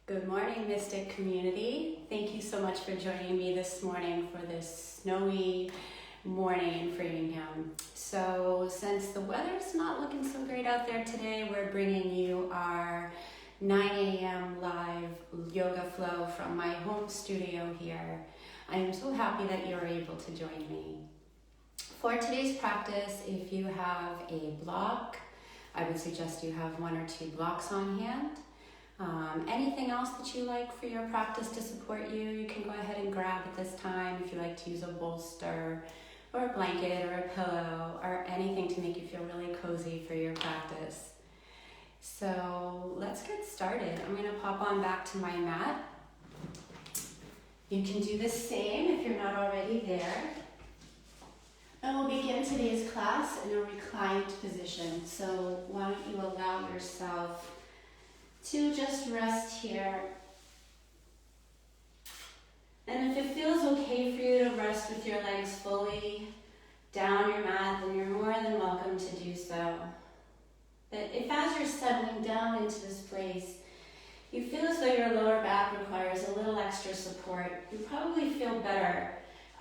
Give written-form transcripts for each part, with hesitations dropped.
Good morning, Mystic community. Thank you so much for joining me this morning for this snowy morning in Framingham. So since the weather's not looking so great out there today, we're bringing you our 9 a.m. live yoga flow from my home studio here. I am so happy that you're able to join me. For today's practice, if you have a block, I would suggest you have 1 or 2 blocks on hand. Anything else that you like for your practice to support you, you can go ahead and grab at this time. If you like to use a bolster or a blanket or a pillow or anything to make you feel really cozy for your practice. So let's get started. I'm going to pop on back to my mat. You can do the same if you're not already there. And we'll begin today's class in a reclined position. So why don't you allow yourself to just rest here. And if it feels okay for you to rest with your legs fully down your mat, then you're more than welcome to do so. But if as you're settling down into this place, you feel as though your lower back requires a little extra support, you probably feel better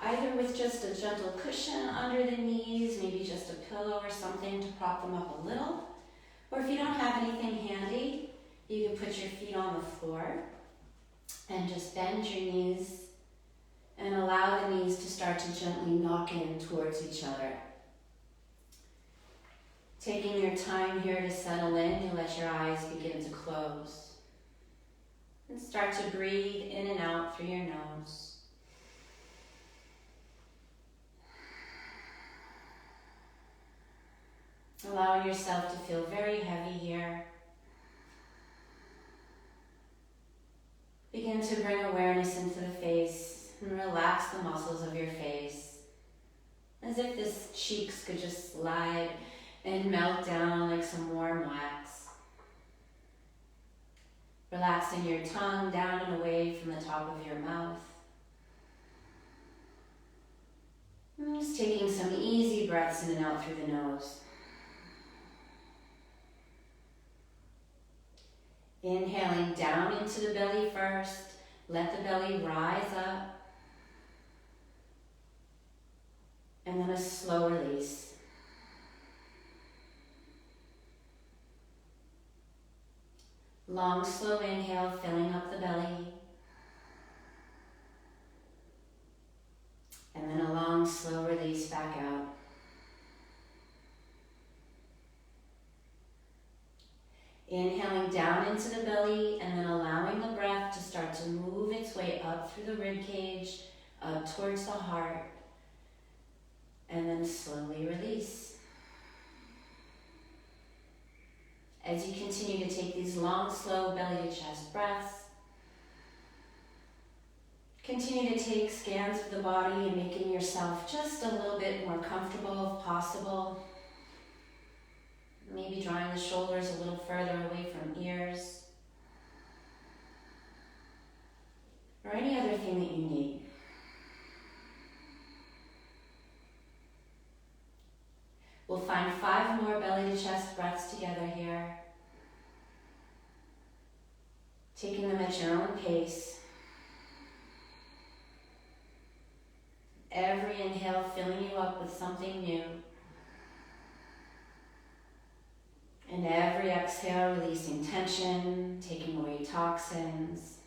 either with just a gentle cushion under the knees, maybe just a pillow or something to prop them up a little. Or if you don't have anything handy, you can put your feet on the floor and just bend your knees and allow the knees to start to gently knock in towards each other. Taking your time here to settle in, you let your eyes begin to close. And start to breathe in and out through your nose. Allowing yourself to feel very heavy here. Begin to bring awareness into the face and relax the muscles of your face, as if the cheeks could just slide and melt down like some warm wax. Relaxing your tongue down and away from the top of your mouth. And just taking some easy breaths in and out through the nose. Inhaling down into the belly first, let the belly rise up, and then a slow release. Long, slow inhale, filling up the belly, and then a long, slow release back out. Inhaling down into the belly and then allowing the breath to start to move its way up through the rib cage, up towards the heart, and then slowly release. As you continue to take these long, slow belly to chest breaths, continue to take scans of the body and making yourself just a little bit more comfortable if possible. Maybe drawing the shoulders a little further away from ears. Or any other thing that you need. We'll find 5 more belly to chest breaths together here. Taking them at your own pace. Every inhale filling you up with something new. And every exhale, releasing tension, taking away toxins.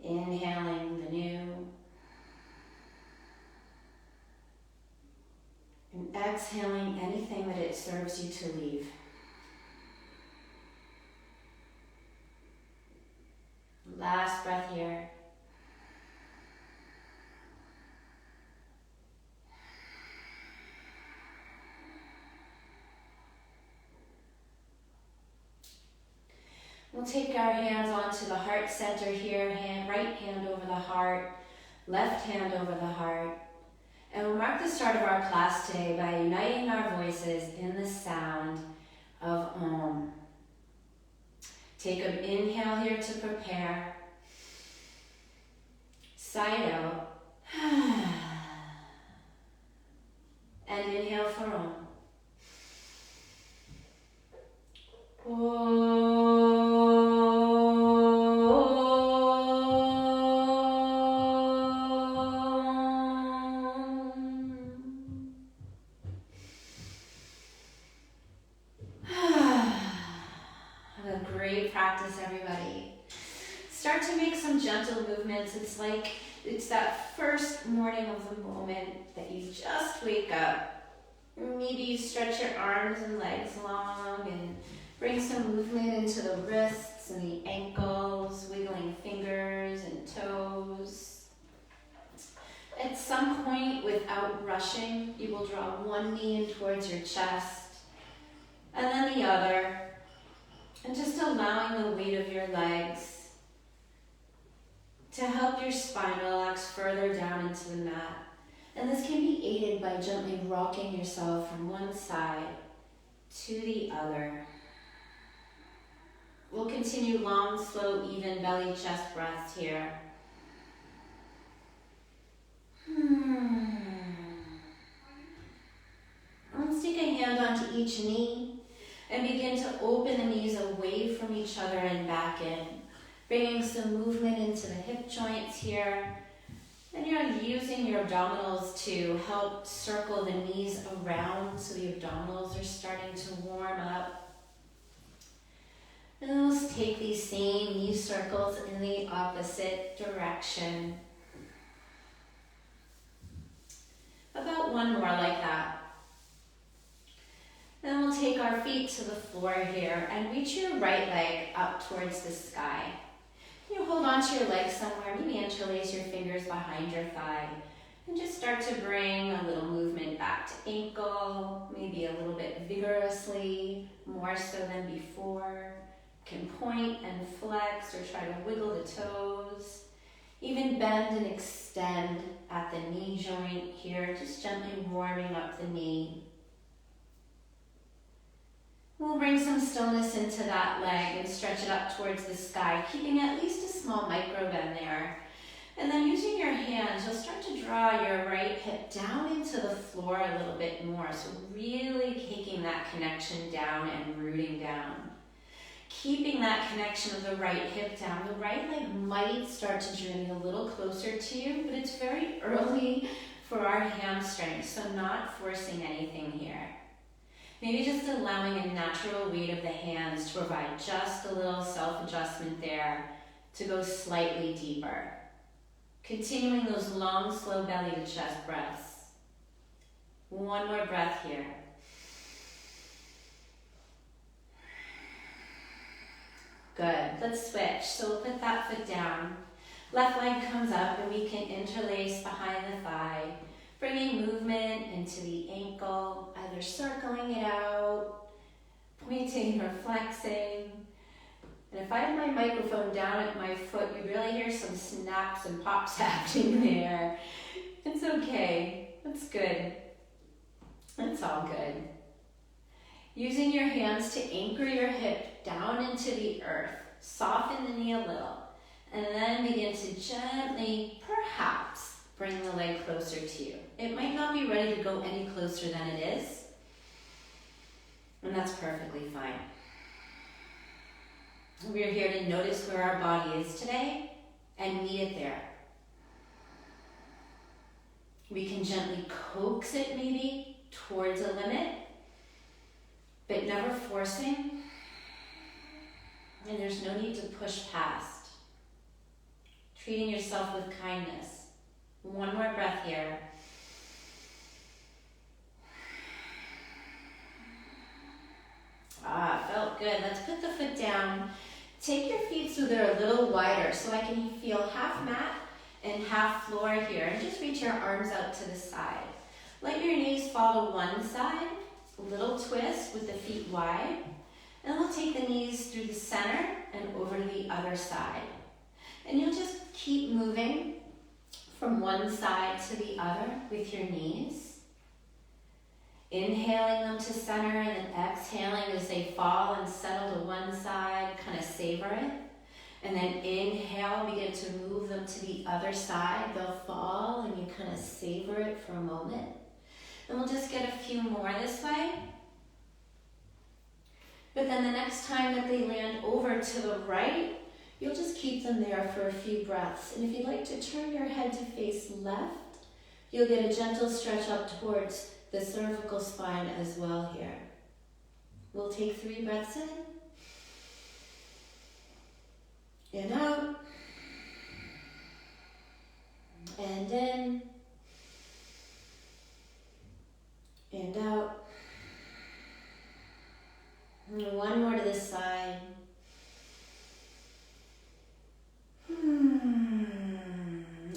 Inhaling the new. And exhaling anything that it serves you to leave. Last breath here. We'll take our hands onto the heart center here, right hand over the heart, left hand over the heart. And we'll mark the start of our class today by uniting our voices in the sound of Om. Take an inhale here to prepare. Side out. And inhale for Om. Om. practice, everybody. Start to make some gentle movements. It's that first morning of the moment that you just wake up. Maybe you stretch your arms and legs long and bring some movement into the wrists and the ankles, wiggling fingers and toes. At some point, without rushing, you will draw one knee in towards your chest and then the other, and just allowing the weight of your legs to help your spine relax further down into the mat. And this can be aided by gently rocking yourself from one side to the other. We'll continue long, slow, even belly chest breaths here. Let's take a hand onto each knee and begin to open the knees away from each other and back in, bringing some movement into the hip joints here. And you're using your abdominals to help circle the knees around so the abdominals are starting to warm up. And let's take these same knee circles in the opposite direction. About one more like that. Then we'll take our feet to the floor here and reach your right leg up towards the sky. You hold onto your leg somewhere, maybe interlace your fingers behind your thigh, and just start to bring a little movement back to ankle, maybe a little bit vigorously, more so than before. You can point and flex or try to wiggle the toes. Even bend and extend at the knee joint here, just gently warming up the knee. We'll bring some stillness into that leg and stretch it up towards the sky, keeping at least a small micro bend there. And then using your hands, you'll start to draw your right hip down into the floor a little bit more. So really taking that connection down and rooting down. Keeping that connection of the right hip down. The right leg might start to journey a little closer to you, but it's very early for our hamstring, so not forcing anything here. Maybe just allowing a natural weight of the hands to provide just a little self-adjustment there to go slightly deeper. Continuing those long, slow belly to chest breaths. One more breath here. Good, let's switch. So we'll put that foot down. Left leg comes up and we can interlace behind the thigh, bringing movement into the ankle, either circling it out, pointing or flexing. And if I have my microphone down at my foot, you really hear some snaps and pops happening there. It's okay, that's good. It's all good. Using your hands to anchor your hip down into the earth, soften the knee a little, and then begin to gently, perhaps, bring the leg closer to you. It might not be ready to go any closer than it is, and that's perfectly fine. We're here to notice where our body is today and meet it there. We can gently coax it maybe towards a limit, but never forcing, and there's no need to push past. Treating yourself with kindness. One more breath here. Felt good. Let's put the foot down. Take your feet so they're a little wider so I can feel half mat and half floor here. And just reach your arms out to the side. Let your knees fall to one side. A little twist with the feet wide. And we'll take the knees through the center and over to the other side. And you'll just keep moving from one side to the other with your knees. Inhaling them to center and then exhaling as they fall and settle to one side, kind of savor it. And then inhale, begin to move them to the other side. They'll fall and you kind of savor it for a moment. And we'll just get a few more this way. But then the next time that they land over to the right, you'll just keep them there for a few breaths. And if you'd like to turn your head to face left, you'll get a gentle stretch up towards the cervical spine as well here. We'll take 3 breaths in and out, and in, and out. And one more to this side.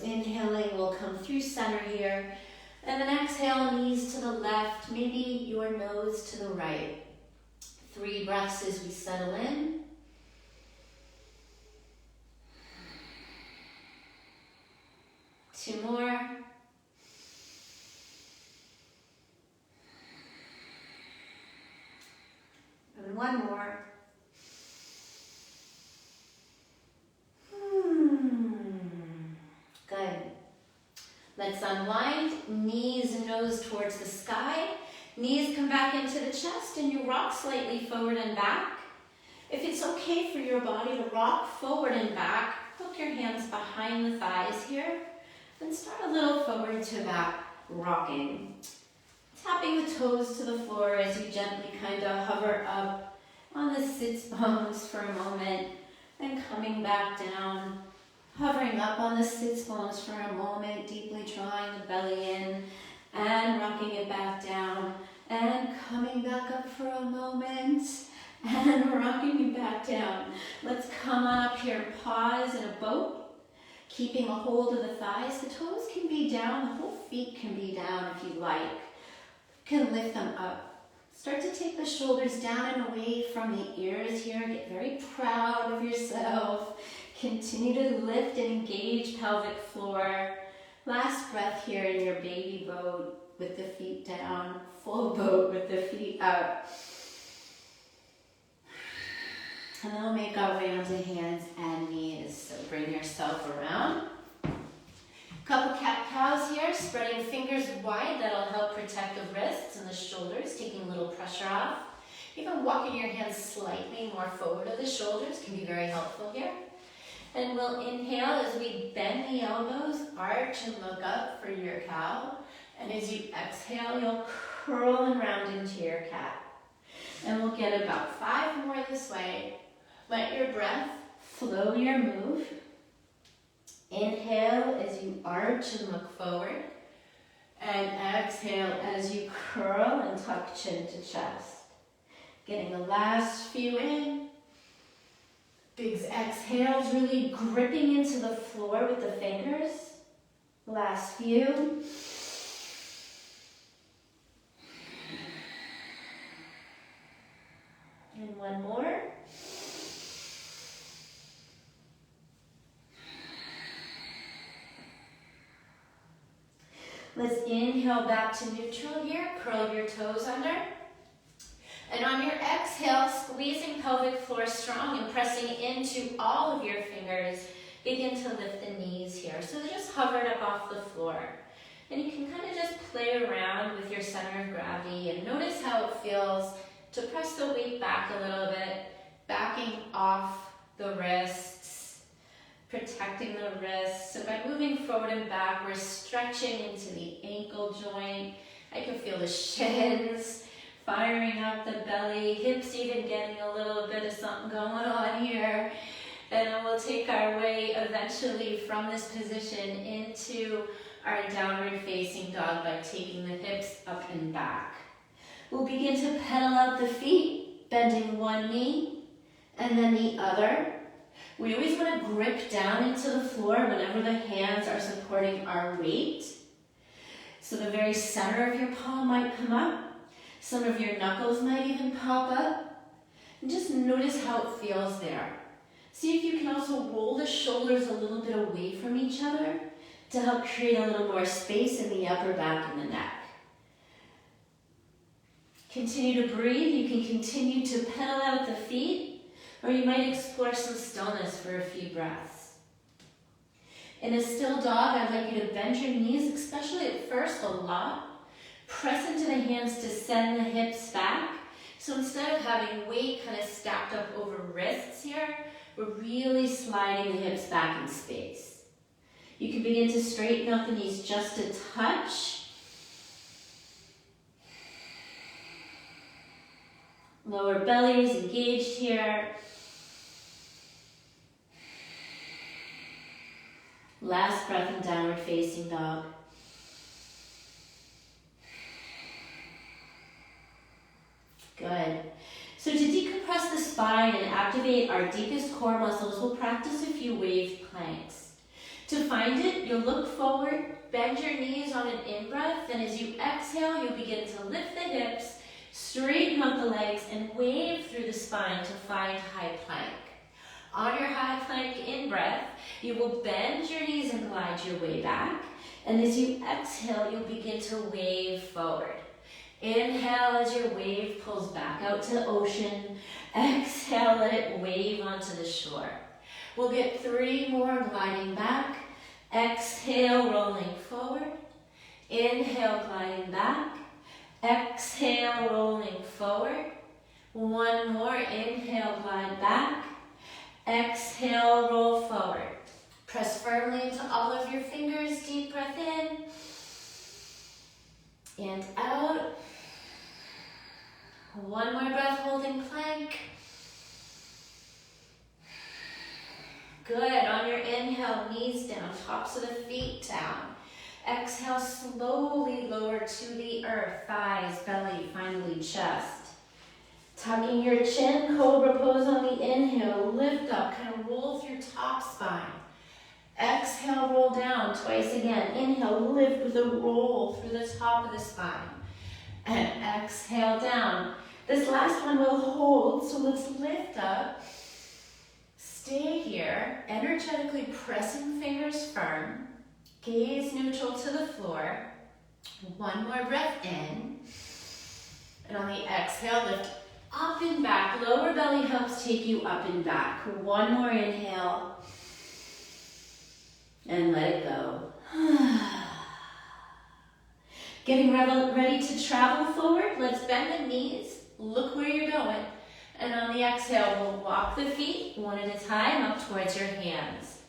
Inhaling, we'll come through center here. And then exhale, knees to the left, maybe your nose to the right. 3 breaths as we settle in. Two more. And one more. Good. Let's unwind, knees and nose towards the sky. Knees come back into the chest and you rock slightly forward and back. If it's okay for your body to rock forward and back, hook your hands behind the thighs here and start a little forward to back rocking. Tapping the toes to the floor as you gently kind of hover up on the sits bones for a moment and coming back down. Hovering up on the sits bones for a moment, deeply drawing the belly in and rocking it back down and coming back up for a moment and rocking it back down. Let's come on up here and pause in a boat, keeping a hold of the thighs. The toes can be down, the whole feet can be down if you like. You can lift them up. Start to take the shoulders down and away from the ears here. Get very proud of yourself. Continue to lift and engage pelvic floor. Last breath here in your baby boat with the feet down. Full boat with the feet up. And then we'll make our way onto hands and knees. So bring yourself around. Couple cat-cows here, spreading fingers wide. That'll help protect the wrists and the shoulders, taking a little pressure off. Even walking your hands slightly more forward of the shoulders can be very helpful here. And we'll inhale as we bend the elbows, arch and look up for your cow. And as you exhale, you'll curl and round into your cat. And we'll get about 5 more this way. Let your breath flow your move. Inhale as you arch and look forward. And exhale as you curl and tuck chin to chest. Getting the last few in. Big exhales, really gripping into the floor with the fingers. Last few. And one more. Let's inhale back to neutral here. Curl your toes under. And on your exhale, squeezing pelvic floor strong and pressing into all of your fingers, begin to lift the knees here. So just hovered up off the floor. And you can kind of just play around with your center of gravity and notice how it feels to press the weight back a little bit, backing off the wrists, protecting the wrists. So by moving forward and back, we're stretching into the ankle joint. I can feel the shins firing up the belly, hips even getting a little bit of something going on here. And then we'll take our way eventually from this position into our downward facing dog by taking the hips up and back. We'll begin to pedal out the feet, bending one knee and then the other. We always want to grip down into the floor whenever the hands are supporting our weight. So the very center of your palm might come up. Some of your knuckles might even pop up. And just notice how it feels there. See if you can also roll the shoulders a little bit away from each other to help create a little more space in the upper back and the neck. Continue to breathe. You can continue to pedal out the feet, or you might explore some stillness for a few breaths. In a still dog, I'd like you to bend your knees, especially at first a lot. Press into the hands to send the hips back. So instead of having weight kind of stacked up over wrists here, we're really sliding the hips back in space. You can begin to straighten out the knees just a touch. Lower belly is engaged here. Last breath in downward facing dog. Good. So to decompress the spine and activate our deepest core muscles, we'll practice a few wave planks. To find it, you'll look forward, bend your knees on an in-breath, then as you exhale, you'll begin to lift the hips, straighten up the legs, and wave through the spine to find high plank. On your high plank in-breath, you will bend your knees and glide your way back, and as you exhale, you'll begin to wave forward. Inhale as your wave pulls back out to the ocean. Exhale, let it wave onto the shore. We'll get 3 more gliding back. Exhale, rolling forward. Inhale, gliding back. Exhale, rolling forward. 1 more, inhale, glide back. Exhale, roll forward. Press firmly into all of your fingers, deep breath in. And out. 1 more breath, holding plank. Good, on your inhale, knees down, tops of the feet down. Exhale, slowly lower to the earth, thighs, belly, finally chest. Tucking your chin, Cobra Pose on the inhale, lift up, kind of roll through top spine. Exhale, roll down, twice again. Inhale, lift with a roll through the top of the spine. And exhale down. This last one will hold, so let's lift up. Stay here, energetically pressing fingers firm. Gaze neutral to the floor. 1 more breath in. And on the exhale, lift up and back. Lower belly helps take you up and back. 1 more inhale. And let it go. Getting ready to travel forward. Let's bend the knees. Look where you're going. And on the exhale, we'll walk the feet 1 at a time up towards your hands.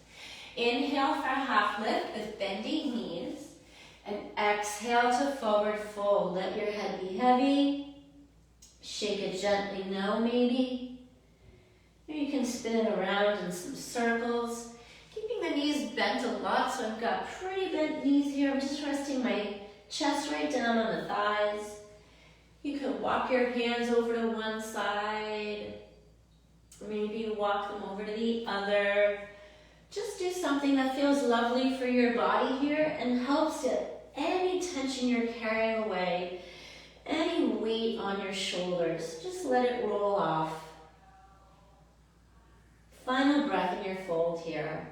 Inhale for a half lift with bending knees. And exhale to forward fold. Let your head be heavy. Shake it gently, no maybe. Maybe you can spin it around in some circles. Keeping the knees bent a lot, so I've got pretty bent knees here. I'm just resting my chest right down on the thighs. You could walk your hands over to one side. Or maybe you walk them over to the other. Just do something that feels lovely for your body here and helps get any tension you're carrying away, any weight on your shoulders. Just let it roll off. Final breath in your fold here.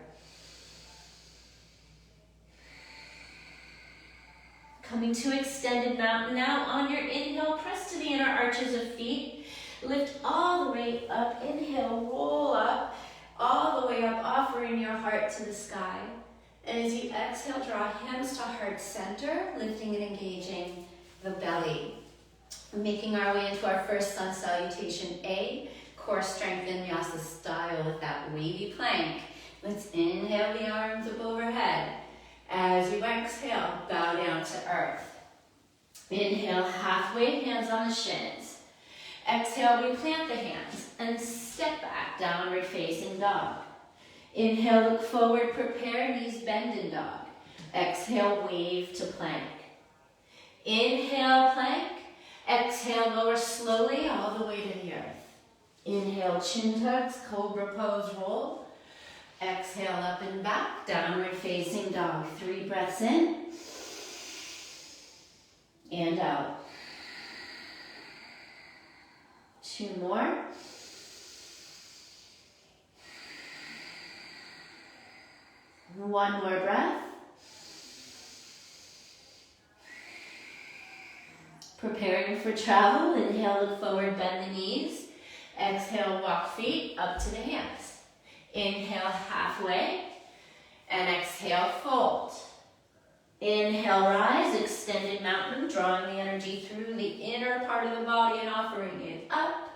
Coming to extended mountain now. On your inhale, press to the inner arches of feet. Lift all the way up. Inhale, roll up, all the way up, offering your heart to the sky. And as you exhale, draw hands to heart center, lifting and engaging the belly. Making our way into our first sun salutation A, core strength vinyasa style with that wavy plank. Let's inhale the arms up overhead. As you exhale, bow down to earth. Inhale, halfway, hands on the shins. Exhale, we plant the hands and step back, downward facing dog. Inhale, look forward, prepare, knees bend in dog. Exhale, wave to plank. Inhale, plank. Exhale, lower slowly all the way to the earth. Inhale, chin tucks, Cobra Pose roll. Exhale, up and back, downward facing dog. 3 breaths in and out. 2 more. One more breath. Preparing for travel. Inhale, look forward, bend the knees. Exhale, walk feet up to the hands. Inhale, halfway. And exhale, fold. Inhale, rise, extended mountain, drawing the energy through the inner part of the body and offering it up.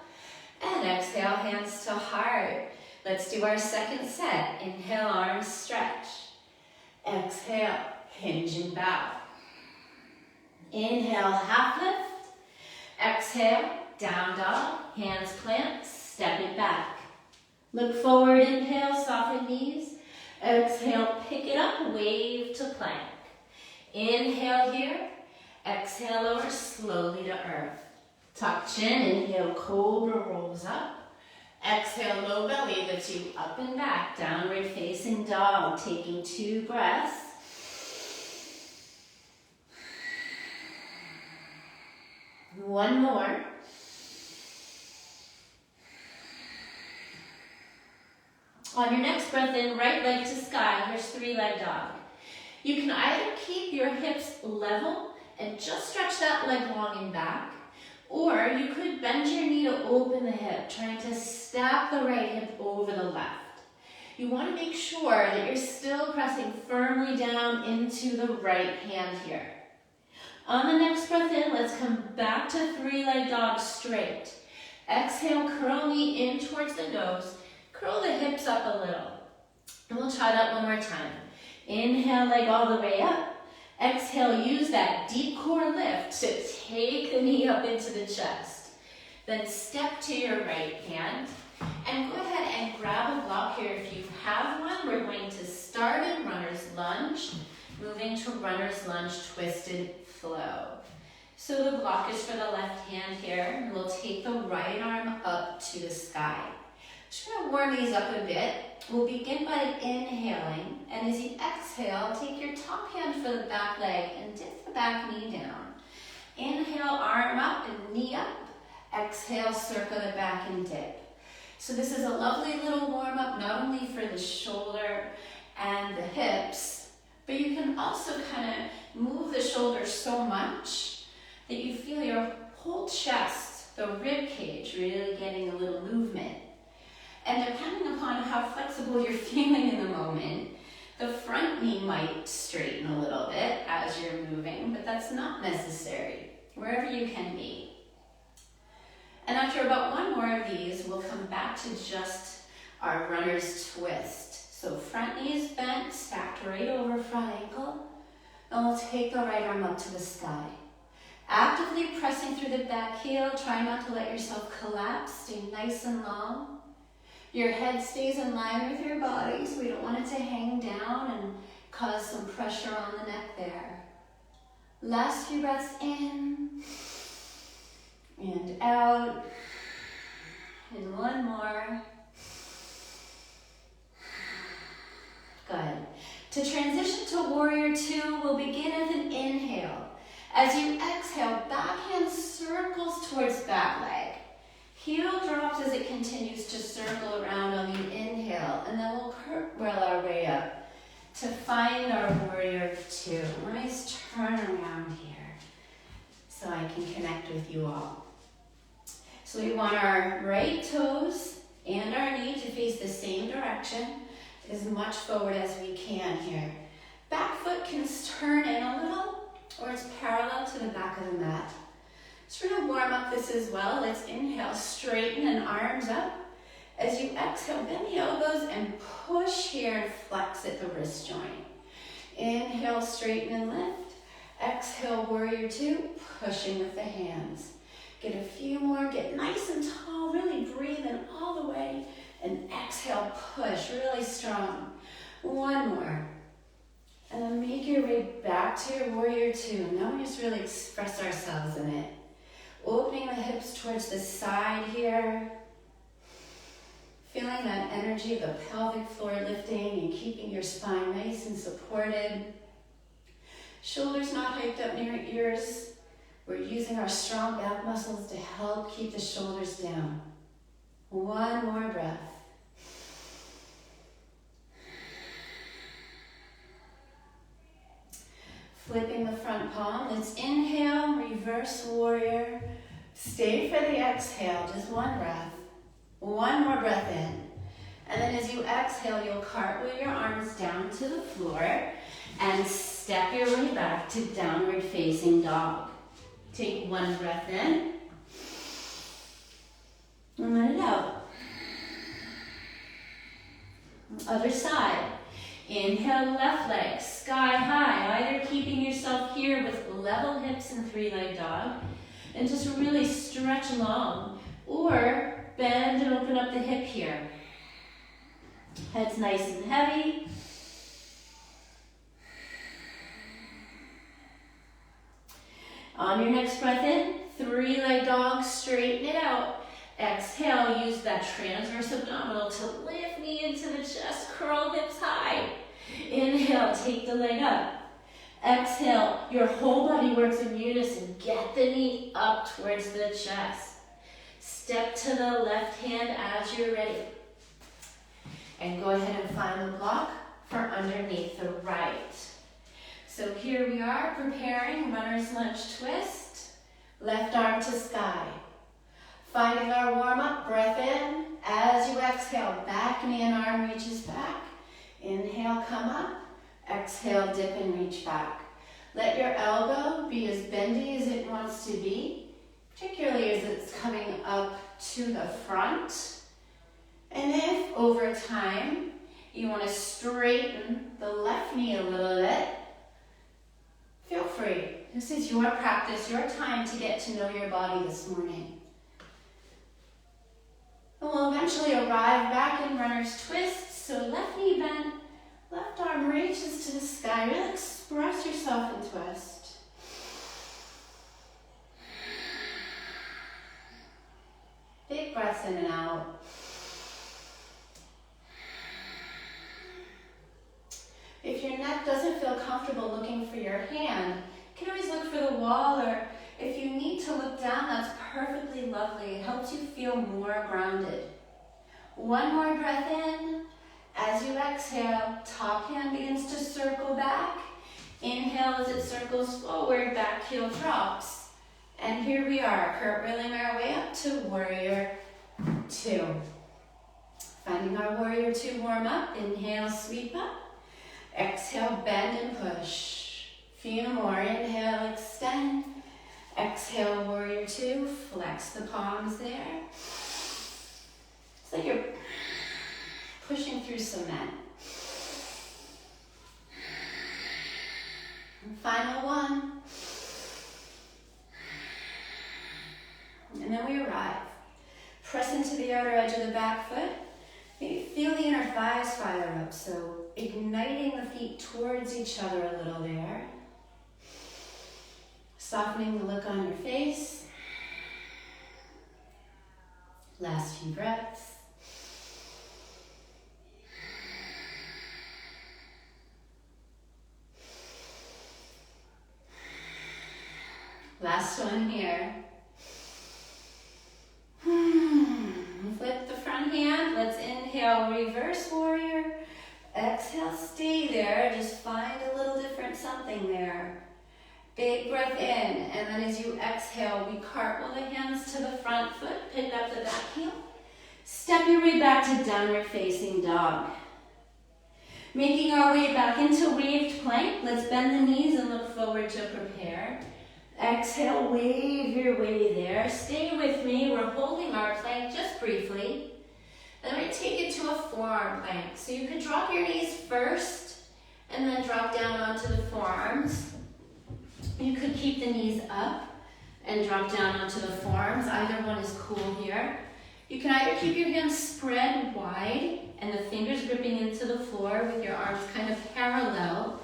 And exhale, hands to heart. Let's do our second set. Inhale, arms stretch. Exhale, hinge and bow. Inhale, half lift. Exhale, down dog, hands plant, step it back. Look forward, inhale, soften knees. Exhale, pick it up, wave to plank. Inhale here. Exhale, lower slowly to earth. Tuck chin, inhale, cobra rolls up. Exhale, low belly lifts you up and back, downward facing dog, taking 2 breaths. One more. On your next breath in, right leg to sky, here's 3-leg dog. You can either keep your hips level and just stretch that leg long and back, or you could bend your knee to open the hip, trying to stack the right hip over the left. You want to make sure that you're still pressing firmly down into the right hand here. On the next breath in, let's come back to 3-leg dog straight. Exhale, curl knee in towards the nose. Curl the hips up a little. And we'll try that one more time. Inhale, leg all the way up. Exhale, use that deep core lift to take the knee up into the chest. Then step to your right hand. And go ahead and grab a block here if you have one. We're going to start in runner's lunge, moving to runner's lunge twisted flow. So the block is for the left hand here. We'll take the right arm up to the sky. Just going to warm these up a bit. We'll begin by inhaling, and as you exhale, take your top hand for the back leg and dip the back knee down. Inhale, arm up and knee up. Exhale, circle it back and dip. So this is a lovely little warm up, not only for the shoulder and the hips, but you can also kind of move the shoulders so much that you feel your whole chest, the rib cage, really getting a little movement. And depending upon how flexible you're feeling in the moment, the front knee might straighten a little bit as you're moving, but that's not necessary, wherever you can be. And after about one more of these, we'll come back to just our runner's twist. So front knee is bent, stacked right over front ankle, and we'll take the right arm up to the sky. Actively pressing through the back heel, try not to let yourself collapse, stay nice and long. Your head stays in line with your body, so we don't want it to hang down and cause some pressure on the neck there. Last few breaths in and out. And one more. Good. To transition to Warrior 2, we'll begin with an inhale. As you exhale, back hand circles towards back leg. Heel drops as it continues to circle around on the inhale, and then we'll cartwheel our way up to find our Warrior 2. Nice turn around here so I can connect with you all. So we want our right toes and our knee to face the same direction, as much forward as we can here. Back foot can turn in a little, or it's parallel to the back of the mat. So we're going to warm up this as well. Let's inhale, straighten and arms up. As you exhale, bend the elbows and push here and flex at the wrist joint. Inhale, straighten and lift. Exhale, Warrior 2, pushing with the hands. Get a few more, get nice and tall, really breathe in all the way. And exhale, push, really strong. One more. And then make your way back to your Warrior 2. Now we just really express ourselves in it. Opening the hips towards the side here. Feeling that energy of the pelvic floor lifting and keeping your spine nice and supported. Shoulders not hiked up near ears. We're using our strong back muscles to help keep the shoulders down. One more breath. Flipping the front palm, let's inhale, reverse warrior. Stay for the exhale, just one breath. One more breath in. And then as you exhale, you'll cartwheel your arms down to the floor and step your way back to downward facing dog. Take one breath in and let it out. Other side. Inhale, left leg, sky high, either keeping yourself here with level hips and 3-leg dog, and just really stretch long, or bend and open up the hip here. Head's nice and heavy, On your next breath in, 3-leg dog, straighten it out. Exhale, use that transverse abdominal to lift knee into the chest, curl hips high. Inhale, take the leg up. Exhale, your whole body works in unison. Get the knee up towards the chest. Step to the left hand as you're ready. And go ahead and find the block for underneath the right. So here we are, preparing runner's lunge twist. Left arm to sky. Finding our warm-up, breath in. As you exhale, back knee and arm reaches back. Inhale, come up. Exhale, dip and reach back. Let your elbow be as bendy as it wants to be, particularly as it's coming up to the front. And if over time you want to straighten the left knee a little bit, feel free. This is your practice, your time to get to know your body this morning. And we'll eventually arrive back in runner's twist, so left knee bent. Left arm reaches to the sky. Really express yourself in twist. Big breaths in and out. If your neck doesn't feel comfortable looking for your hand, you can always look for the wall, or if you need to look down, that's perfectly lovely. It helps you feel more grounded. One more breath in. As you exhale, top hand begins to circle back. Inhale as it circles forward, back heel drops. And here we are, cartwheeling our way up to Warrior 2. Finding our Warrior 2 warm up, inhale, sweep up. Exhale, bend and push. Few more, inhale, extend. Exhale, Warrior 2, flex the palms there. It's like you're pushing through cement. And final one. And then we arrive. Press into the outer edge of the back foot. Maybe feel the inner thighs fire up, so igniting the feet towards each other a little there. Softening the look on your face. Last few breaths. Last one here. Flip the front hand. Let's inhale, reverse warrior. Exhale, stay there. Just find a little different something there. Big breath in, and then as you exhale, we cartwheel the hands to the front foot, pick up the back heel. Step your way back to downward facing dog. Making our way back into waved plank. Let's bend the knees and look forward to prepare. Exhale, wave your way there. Stay with me. We're holding our plank just briefly. Then we take it to a forearm plank. So you could drop your knees first and then drop down onto the forearms. You could keep the knees up and drop down onto the forearms. Either one is cool here. You can either keep your hands spread wide and the fingers gripping into the floor with your arms kind of parallel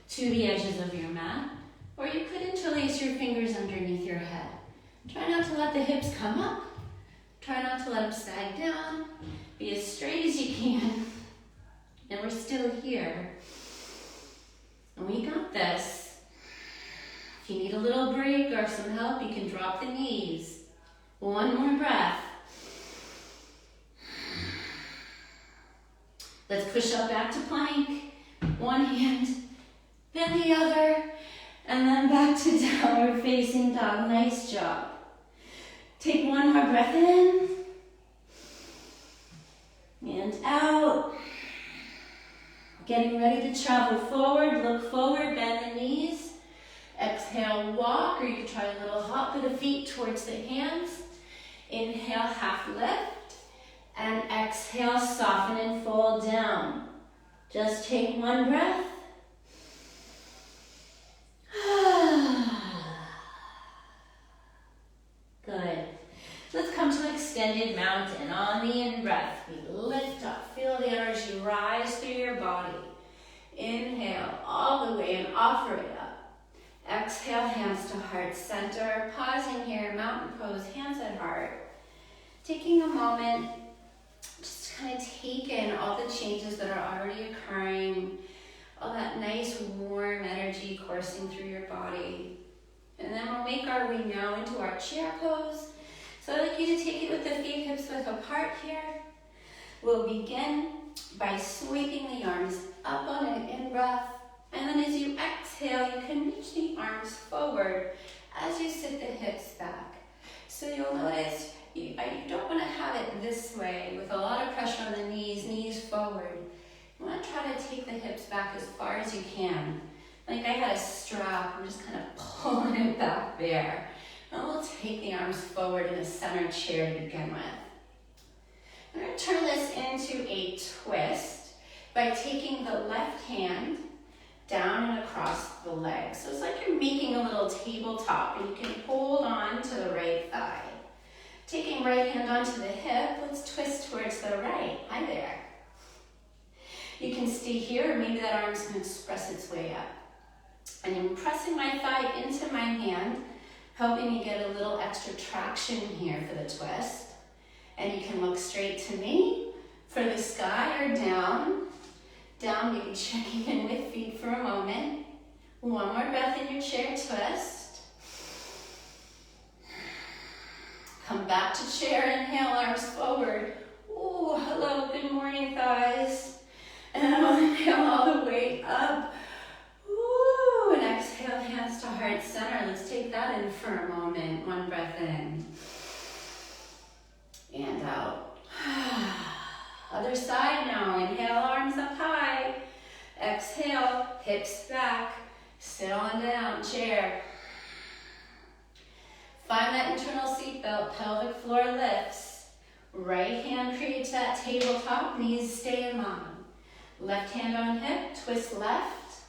to the edges of your mat. Or you could interlace your fingers underneath your head. Try not to let the hips come up. Try not to let them sag down. Be as straight as you can. And we're still here. And we got this. If you need a little break or some help, you can drop the knees. One more breath. Let's push up back to plank. One hand, then the other. And then back to downward facing dog. Nice job. Take one more breath in. And out. Getting ready to travel forward. Look forward, bend the knees. Exhale, walk, or you try a little hop of the feet towards the hands. Inhale, half lift. And exhale, soften and fold down. Just take one breath. Good. Let's come to extended mountain. On the in-breath, we lift up. Feel the energy rise through your body. Inhale all the way and offer it up. Exhale, hands to heart center. Pausing here, mountain pose, hands at heart. Taking a moment just to kind of take in all the changes that are already occurring, all that nice warm energy coursing through your body. And then we'll make our way now into our chair pose. So I'd like you to take it with the feet hips width apart here. We'll begin by sweeping the arms up on an in-breath. And then as you exhale, you can reach the arms forward as you sit the hips back. So you'll notice you don't want to have it this way with a lot of pressure on the knees forward. You want to try to take the hips back as far as you can. Like I had a strap, I'm just kind of pulling it back there. And we'll take the arms forward in a center chair to begin with. I'm going to turn this into a twist by taking the left hand down and across the leg. So it's like you're making a little tabletop and you can hold on to the right thigh. Taking right hand onto the hip, let's twist towards the right. Hi there. You can stay here, or maybe that arm's going to express its way up. And I'm pressing my thigh into my hand, helping me get a little extra traction here for the twist. And you can look straight to me for the sky or down. Down, maybe checking in with feet for a moment. One more breath in your chair twist. Come back to chair, inhale, arms forward. Ooh, hello, good morning, thighs. And then we'll inhale all the way up. Ooh, and exhale, hands to heart center. Let's take that in for a moment. One breath in. And out. Other side now. Inhale, arms up high. Exhale, hips back. Sit on down, chair. Find that internal seatbelt, pelvic floor lifts. Right hand creates that tabletop, knees stay in line. Left hand on hip, twist left.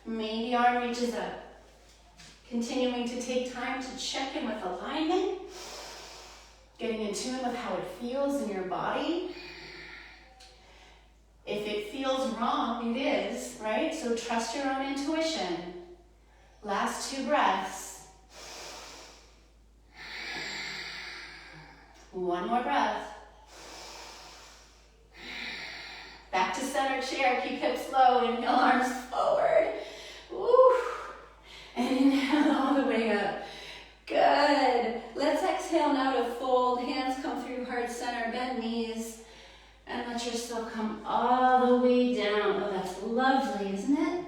Maybe arm reaches up. Continuing to take time to check in with alignment. Getting in tune with how it feels in your body. If it feels wrong, it is, right? So trust your own intuition. Last 2 breaths. One more breath. Back to center chair, keep hips low, inhale, arms forward. Woo. And inhale all the way up. Good. Let's exhale now to fold. Hands come through heart center, bend knees. And let yourself come all the way down. Oh, that's lovely, isn't it?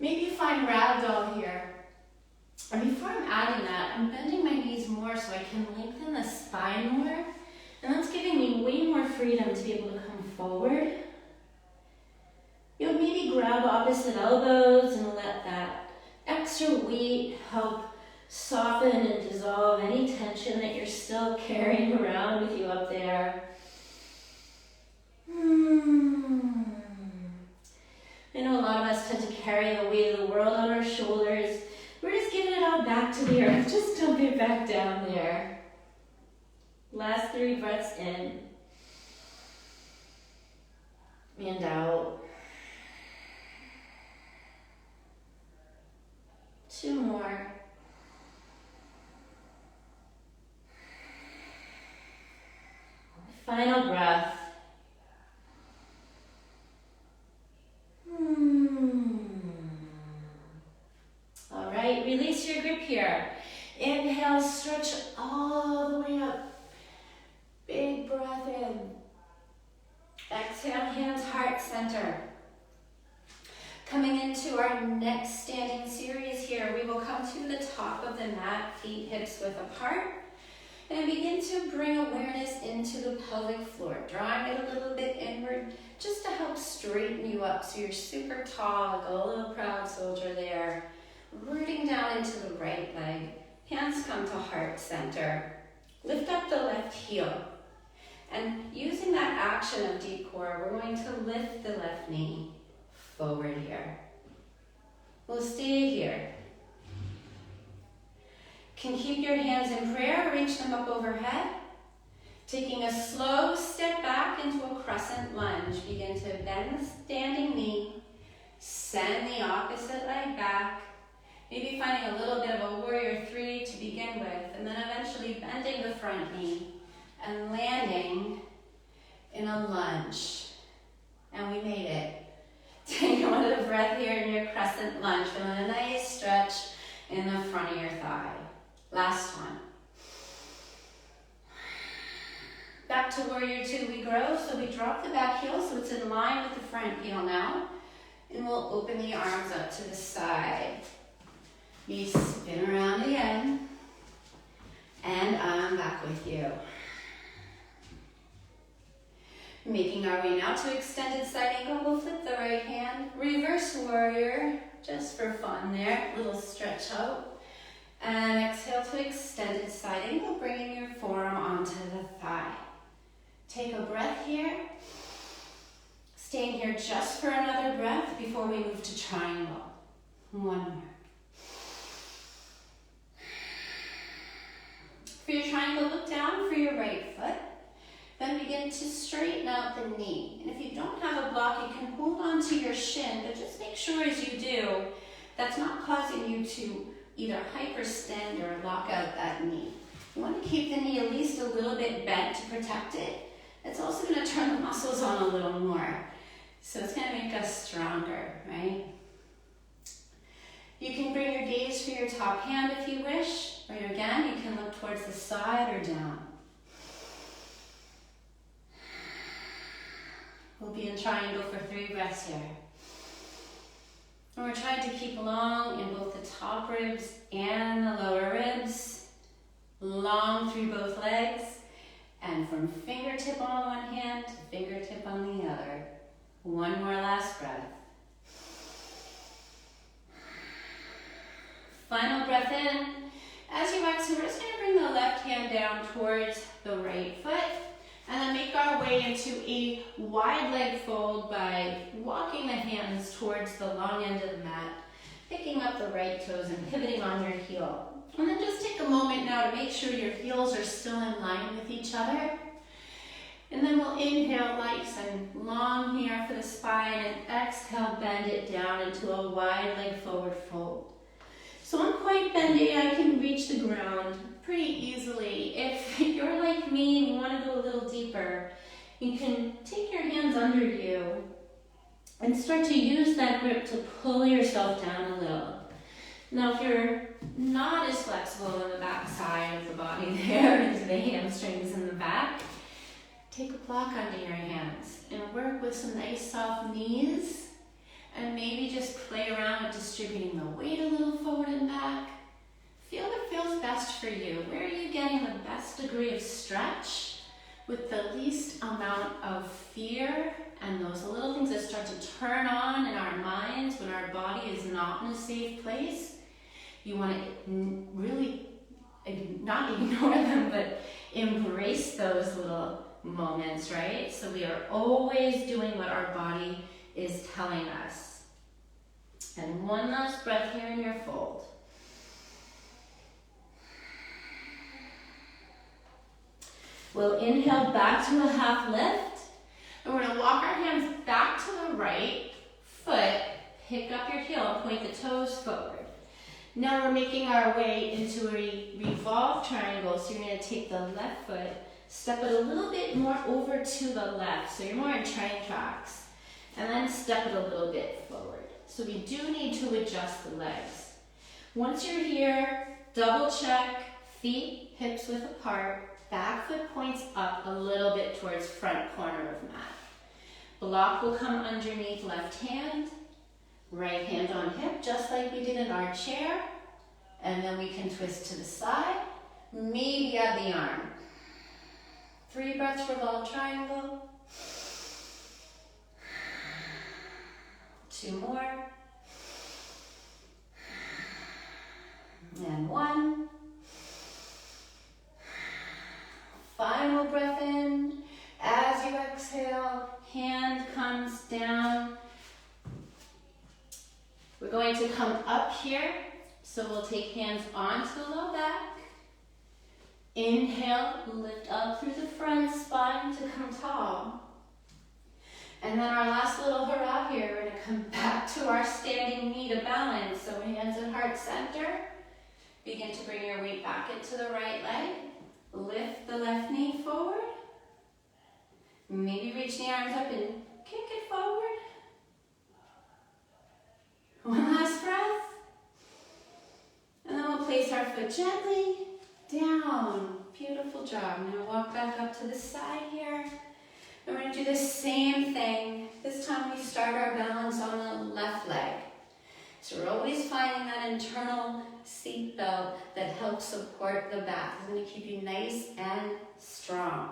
Maybe you find ragdoll here. And before I'm adding that, I'm bending my knees more so I can lengthen the spine more. And that's giving me way more freedom to be able to come forward. You'll maybe grab opposite elbows and let that extra weight help soften and dissolve any tension that you're still carrying around with you up there. I know a lot of us tend to carry the weight of the world on our shoulders. We're just giving it all back to the earth. Just dump it back down there. Last 3 breaths in. And out. 2 more. Final breath. All right, release your grip here. Inhale, stretch all the way up. Big breath in. Exhale, hands, heart center. Coming into our next standing series here, we will come to the top of the mat, feet hips width apart, and begin to bring awareness into the pelvic floor, drawing it a little bit inward just to help straighten you up so you're super tall, like a little proud soldier there. Rooting down into the right leg, hands come to heart center. Lift up the left heel. And using that action of deep core, we're going to lift the left knee forward here. We'll stay here. Can keep your hands in prayer, reach them up overhead. Taking a slow step back into a crescent lunge. Begin to bend the standing knee, send the opposite leg back, Maybe finding a little bit of a warrior 3 to begin with, and then eventually bending the front knee and landing in a lunge. And we made it. Take another breath here in your crescent lunge. Feeling a nice stretch in the front of your thigh. Last one. Back to warrior 2 we grow, so we drop the back heel so it's in line with the front heel now. And we'll open the arms up to the side. We spin around again. And I'm back with you. Making our way now to extended side angle, we'll flip the right hand. Reverse warrior, just for fun there. Little stretch out. And exhale to extended side angle, bringing your forearm onto the thigh. Take a breath here. Staying here just for another breath before we move to triangle. One more. For your triangle, look down for your right foot. Then begin to straighten out the knee. And if you don't have a block, you can hold on to your shin, but just make sure as you do, that's not causing you to either hyperextend or lock out that knee. You want to keep the knee at least a little bit bent to protect it. It's also going to turn the muscles on a little more. So it's going to make us stronger, right? You can bring your gaze for your top hand if you wish, or again, you can look towards the side or down. We'll be in triangle for 3 breaths here. And we're trying to keep long in both the top ribs and the lower ribs. Long through both legs. And from fingertip on one hand to fingertip on the other. One more last breath. Final breath in. As you exhale, we're just going to bring the left hand down towards the right foot. And then make our way into a wide leg fold by walking the hands towards the long end of the mat, picking up the right toes and pivoting on your heel. And then just take a moment now to make sure your heels are still in line with each other. And then we'll inhale nice and long here for the spine, and exhale, bend it down into a wide leg forward fold. So I'm quite bendy, I can reach the ground pretty easily. If you're like me and you want to go a little deeper, you can take your hands under you and start to use that grip to pull yourself down a little. Now, if you're not as flexible in the back side of the body there, into the hamstrings in the back, take a block under your hands and work with some nice soft knees, and maybe just play around with distributing the weight a little forward and back. Feel what feels best for you. Where are you getting the best degree of stretch with the least amount of fear and those little things that start to turn on in our minds when our body is not in a safe place? You want to really not ignore them, but embrace those little moments, right? So we are always doing what our body is telling us. And one last breath here in your fold. We'll inhale back to a half lift. And we're going to walk our hands back to the right foot. Pick up your heel and point the toes forward. Now we're making our way into a revolve triangle. So you're going to take the left foot, step it a little bit more over to the left. So you're more in train tracks. And then step it a little bit forward. So we do need to adjust the legs. Once you're here, double check, feet, hips width apart. Back foot points up a little bit towards front corner of mat. Block will come underneath left hand, right hand on hip, just like we did in our chair. And then we can twist to the side, maybe add the arm. 3 breaths, revolve triangle. 2 more. And 1. Final breath in. As you exhale, hand comes down. We're going to come up here. So we'll take hands onto the low back. Inhale, lift up through the front spine to come tall. And then our last little hurrah here, we're gonna come back to our standing knee to balance. So hands at heart center. Begin to bring your weight back into the right leg. Lift the left knee forward. Maybe reach the arms up and kick it forward. One last breath. And then we'll place our foot gently down. Beautiful job. I'm going to walk back up to the side here. And we're going to do the same thing. This time we start our balance on the left leg. So we're always finding that internal seat belt that helps support the back. It's going to keep you nice and strong.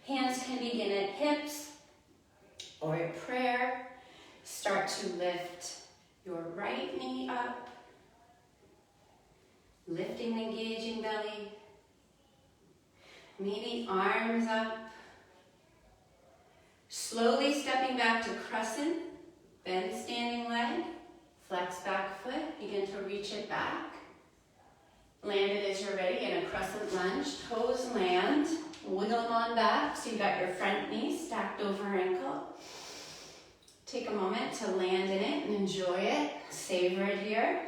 Hands can begin at hips or at prayer. Start to lift your right knee up. Lifting and engaging belly. Maybe arms up. Slowly stepping back to crescent. Bend standing leg. Flex back foot. Begin to reach it back. Land it as you're ready in a crescent lunge. Toes land. Wiggle them on back so you got your front knee stacked over ankle. Take a moment to land in it and enjoy it. Savor it here.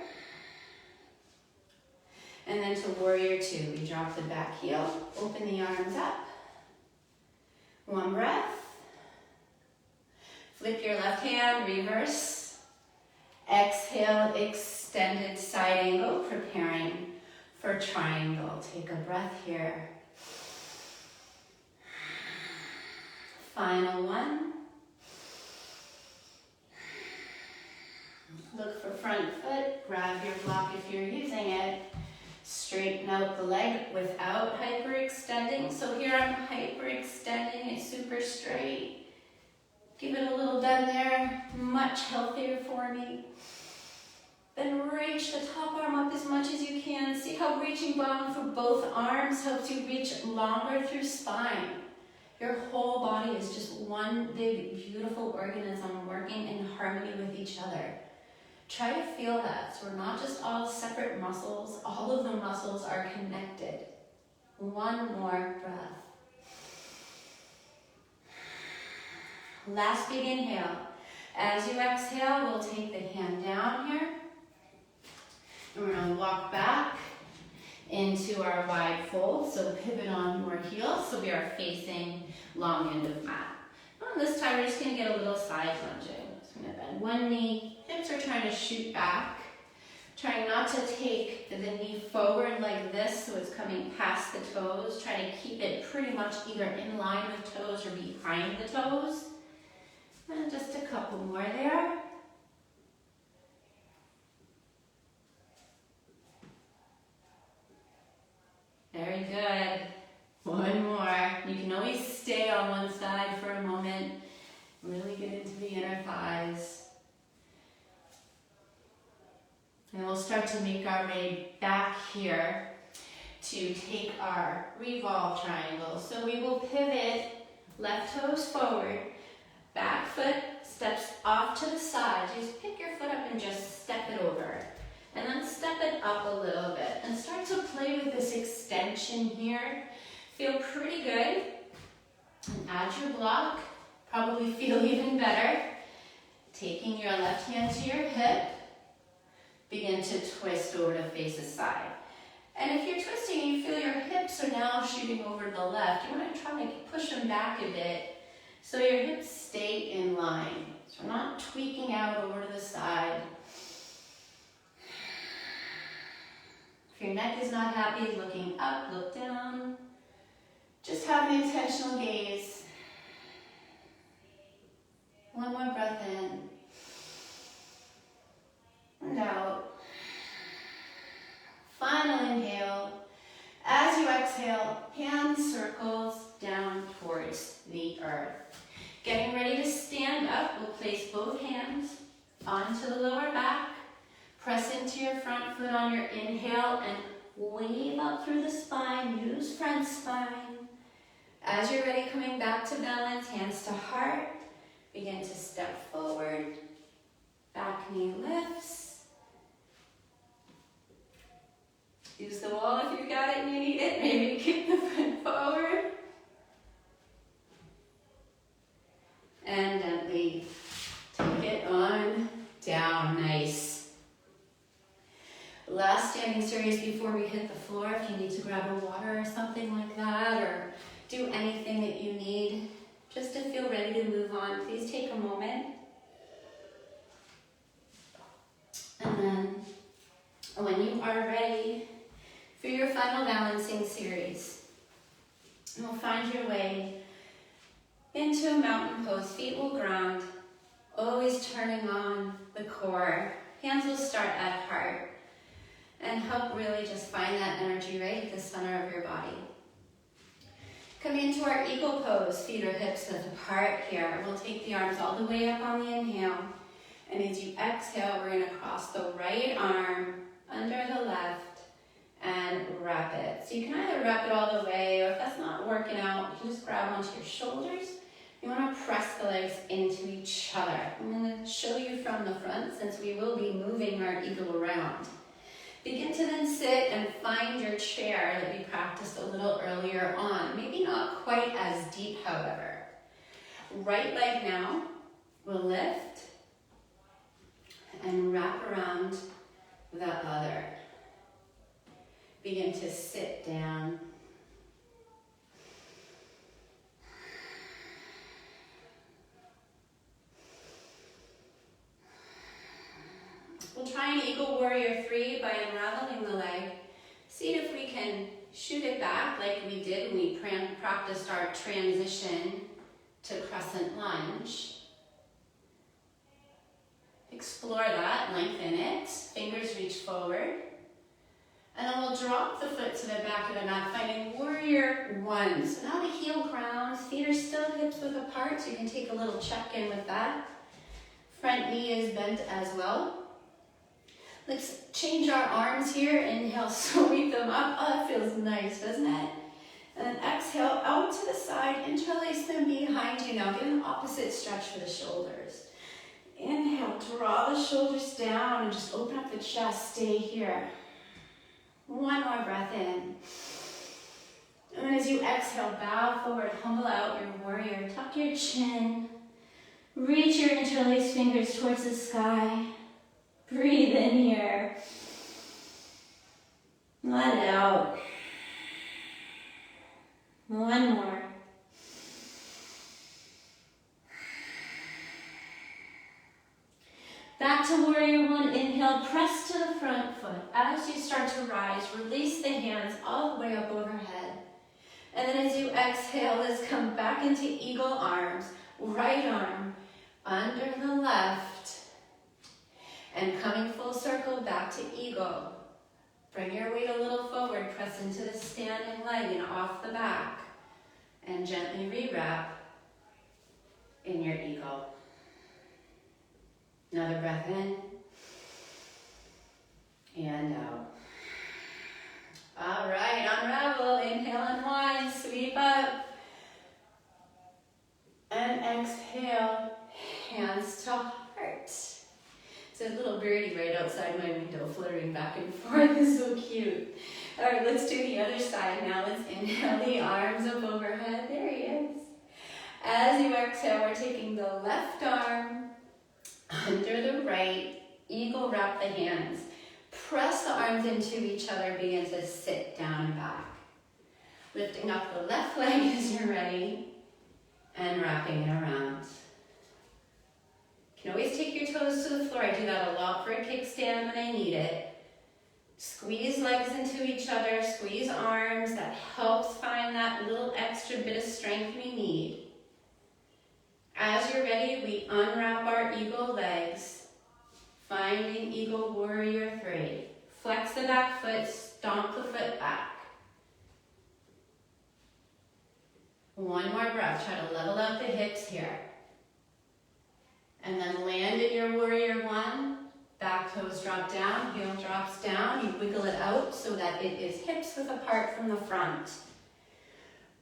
And then to warrior two, we drop the back heel, open the arms up. One breath. Flip your left hand, reverse. Exhale, extended side angle, preparing for triangle. Take a breath here. Final one. Look for front foot, grab your block if you're using it. Straighten out the leg without hyperextending. So here I'm hyperextending it super straight. Give it a little bend there, much healthier for me. Then reach the top arm up as much as you can. See how reaching bottom for both arms helps you reach longer through spine. Your whole body is just one big, beautiful organism working in harmony with each other. Try to feel that. So we're not just all separate muscles. All of the muscles are connected. One more breath. Last big inhale. As you exhale, we'll take the hand down here. And we're going to walk back into our wide fold. So pivot on your heels so we are facing long end of mat. And this time we're just going to get a little side lunging. So I'm going to bend one knee. Hips are trying to shoot back. Trying not to take the knee forward like this so it's coming past the toes. Try to keep it pretty much either in line with toes or behind the toes. And just a couple more there. Very good. One more. You can always stay on one side for a moment. Really get into the inner thighs. And we'll start to make our way back here to take our revolve triangle. So we will pivot, left toes forward, back foot steps off to the side. Just pick your foot up and just step it over. And then step it up a little bit. And start to play with this extension here. Feel pretty good. And add your block. Probably feel even better. Taking your left hand to your hip. Begin to twist over to face the side. And if you're twisting and you feel your hips are now shooting over to the left, you want to try to push them back a bit so your hips stay in line. So we're not tweaking out over to the side. If your neck is not happy, looking up, look down. Just have an intentional gaze. One more breath in. And out. Final inhale. As you exhale, hand circles down towards the earth. Getting ready to stand up, we'll place both hands onto the lower back. Press into your front foot on your inhale and wave up through the spine. Use front spine. As you're ready, coming back to balance, hands to heart. Begin to step forward. Back knee lifts. Use the wall if you got it and you need it. Maybe kick the foot forward. And gently take it on down. Nice. Last standing series before we hit the floor. If you need to grab a water or something like that, or do anything that you need just to feel ready to move on, please take a moment. And then when you are ready for your final balancing series, you'll find your way into a mountain pose. Feet will ground, always turning on the core. Hands will start at heart and help really just find that energy right at the center of your body. Coming into our eagle pose, feet or hips width apart here. We'll take the arms all the way up on the inhale. And as you exhale, we're going to cross the right arm under the left and wrap it. So you can either wrap it all the way, or if that's not working out, you can just grab onto your shoulders. You want to press the legs into each other. I'm going to show you from the front since we will be moving our eagle around. Begin to then sit and find your chair that we practiced a little earlier on. Maybe not quite as deep, however. Right leg now will lift and wrap around the other. Begin to sit down. We'll try an Eagle Warrior 3 by unraveling the leg. See if we can shoot it back like we did when we practiced our transition to crescent lunge. Explore that, lengthen it, fingers reach forward. And then we'll drop the foot to the back of the mat, finding Warrior 1. So now the heel grounds, feet are still hips width apart, so you can take a little check-in with that. Front knee is bent as well. Let's change our arms here. Inhale, sweep them up. Oh, that feels nice, doesn't it? And then exhale, out to the side, interlace them behind you. Now get an opposite stretch for the shoulders. Inhale, draw the shoulders down and just open up the chest, stay here. One more breath in. And then as you exhale, bow forward, humble out your warrior. Tuck your chin. Reach your interlaced fingers towards the sky. Breathe in here. Let it out. One more. Back to Warrior 1. Inhale, press to the front foot. As you start to rise, release the hands all the way up overhead. And then as you exhale, let's come back into eagle arms. Right arm under the left. And coming full circle back to eagle. Bring your weight a little forward, press into the standing leg and off the back. And gently re-wrap in your eagle. Another breath in. And out. All right, unravel. Inhale and wind, sweep up. And exhale, hands to heart. There's a little birdie right outside my window fluttering back and forth. It's so cute. All right, let's do the other side now. Let's inhale the arms up overhead. There he is. As you exhale, we're taking the left arm under the right. Eagle, wrap the hands. Press the arms into each other. Begin to sit down and back. Lifting up the left leg as you're ready. And wrapping it around. You can always take your toes to the floor. I do that a lot for a kickstand when I need it. Squeeze legs into each other, squeeze arms. That helps find that little extra bit of strength we need. As you're ready, we unwrap our eagle legs, finding Eagle Warrior 3. Flex the back foot, stomp the foot back. One more breath. Try to level out the hips here. And then land in your Warrior 1. Back toes drop down, heel drops down. You wiggle it out so that it is hips width apart from the front.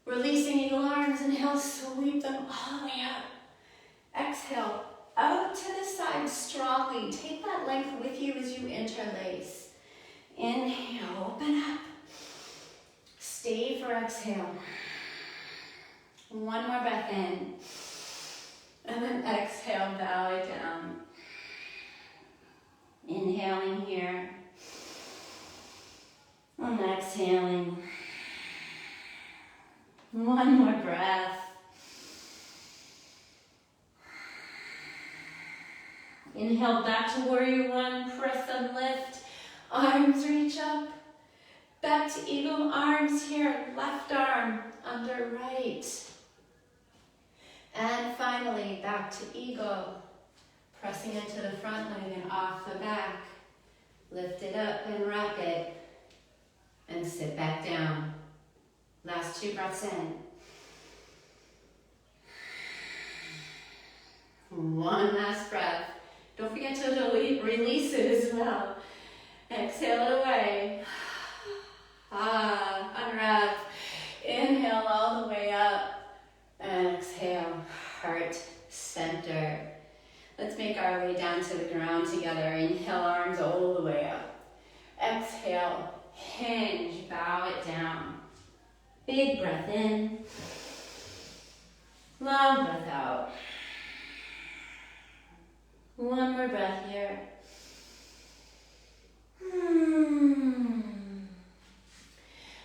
Releasing eagle arms. Inhale, sweep them all the way up. Exhale, out to the side strongly. Take that length with you as you interlace. Inhale, open up. Stay for exhale. One more breath in. And then exhale, bow it down. Inhaling here. And exhaling. One more breath. Inhale back to warrior one, press and lift. Arms reach up. Back to eagle arms here, left arm under right. And finally, back to eagle. Pressing into the front leg and off the back. Lift it up and rock it. And sit back down. Last 2 breaths in. One last breath. Don't forget to release it as well. Exhale it away. Unwrap. Inhale all the way up. And exhale, heart center. Let's make our way down to the ground together. Inhale, arms all the way up. Exhale, hinge, bow it down. Big breath in. Long breath out. One more breath here.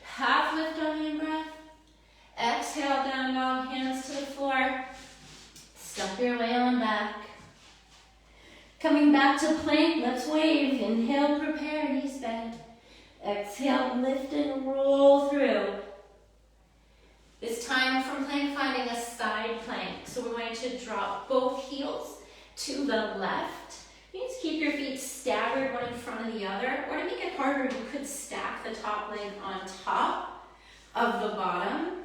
Half lift on your breath. Exhale, down dog, hands to the floor. Step your way on back. Coming back to plank, let's wave. Inhale, prepare, knees bend. Exhale, lift and roll through. This time from plank, finding a side plank. So we're going to drop both heels to the left. You just keep your feet staggered, one in front of the other. Or to make it harder, you could stack the top leg on top of the bottom.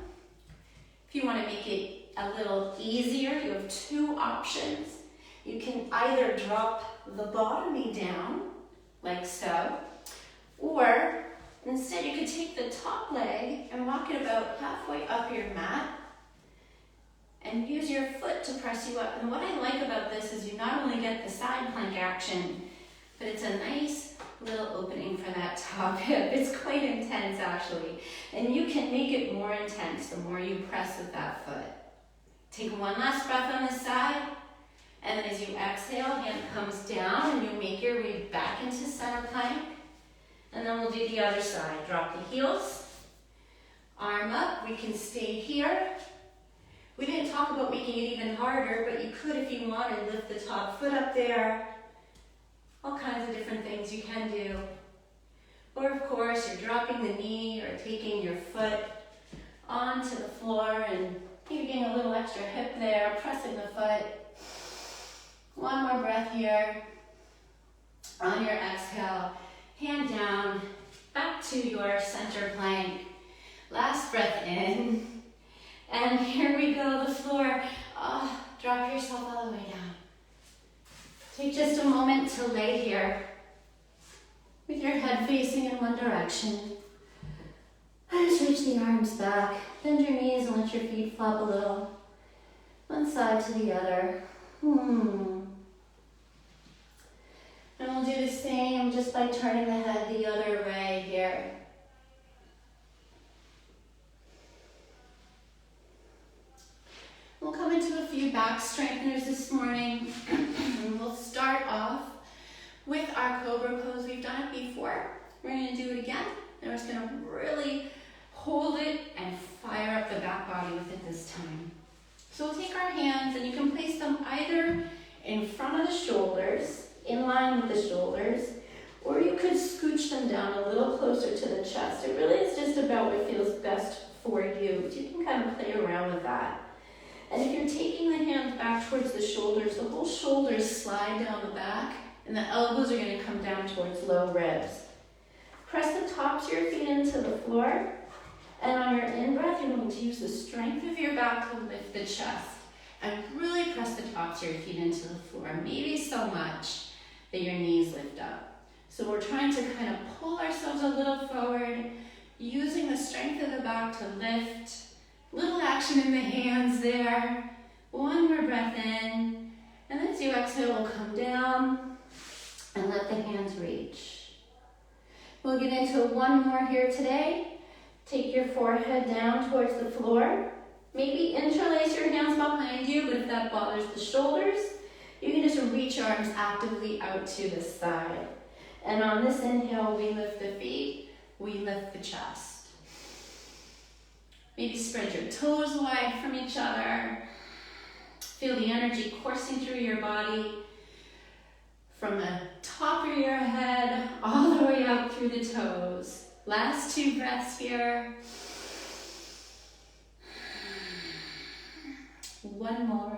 If you want to make it a little easier, you have 2 options. You can either drop the bottom knee down, like so, or instead you could take the top leg and walk it about halfway up your mat and use your foot to press you up. And what I like about this is you not only get the side plank action, but it's a nice little opening for that top hip. It's quite intense actually. And you can make it more intense the more you press with that foot. Take one last breath on this side. And then as you exhale, hand comes down and you make your way back into center plank. And then we'll do the other side. Drop the heels, arm up. We can stay here. We didn't talk about making it even harder, but you could, if you wanted, lift the top foot up there. All kinds of different things you can do. Or of course, you're dropping the knee or taking your foot onto the floor and maybe getting a little extra hip there, pressing the foot. One more breath here. On your exhale, hand down, back to your center plank. Last breath in. And here we go, the floor. Drop yourself all the way down. Take just a moment to lay here with your head facing in one direction. And just reach the arms back. Bend your knees and let your feet flop a little. One side to the other. And we'll do the same just by turning the head the other way here. We'll come into a few back strengtheners this morning. We'll start off with our Cobra Pose. We've done it before. We're going to do it again. And we're just going to really hold it and fire up the back body with it this time. So we'll take our hands and you can place them either in front of the shoulders, in line with the shoulders, or you could scooch them down a little closer to the chest. It really is just about what feels best for you. But you can kind of play around with that. And if you're taking the hands back towards the shoulders, the whole shoulders slide down the back, and the elbows are going to come down towards low ribs. Press the tops of your feet into the floor, and on your in-breath, you're going to use the strength of your back to lift the chest, and really press the tops of your feet into the floor, maybe so much that your knees lift up. So we're trying to kind of pull ourselves a little forward, using the strength of the back to lift. Little action in the hands there. One more breath in. And as you exhale, we'll come down and let the hands reach. We'll get into one more here today. Take your forehead down towards the floor. Maybe interlace your hands behind you, but if that that bothers the shoulders, you can just reach your arms actively out to the side. And on this inhale, we lift the feet, we lift the chest. Maybe spread your toes wide from each other. Feel the energy coursing through your body from the top of your head all the way out through the toes. Last 2 breaths here. One more.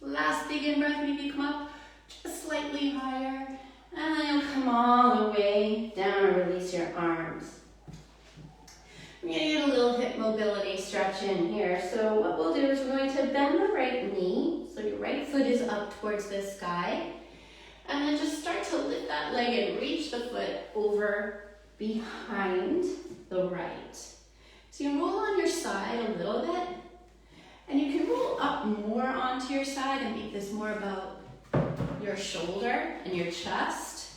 Last big in-breath, maybe come up just slightly higher. And then you'll come all the way down and release your arms. We're going to get a little hip mobility stretch in here. So what we'll do is we're going to bend the right knee. So your right foot is up towards the sky. And then just start to lift that leg and reach the foot over behind the right. So you can roll on your side a little bit. And you can roll up more onto your side and make this more about your shoulder and your chest.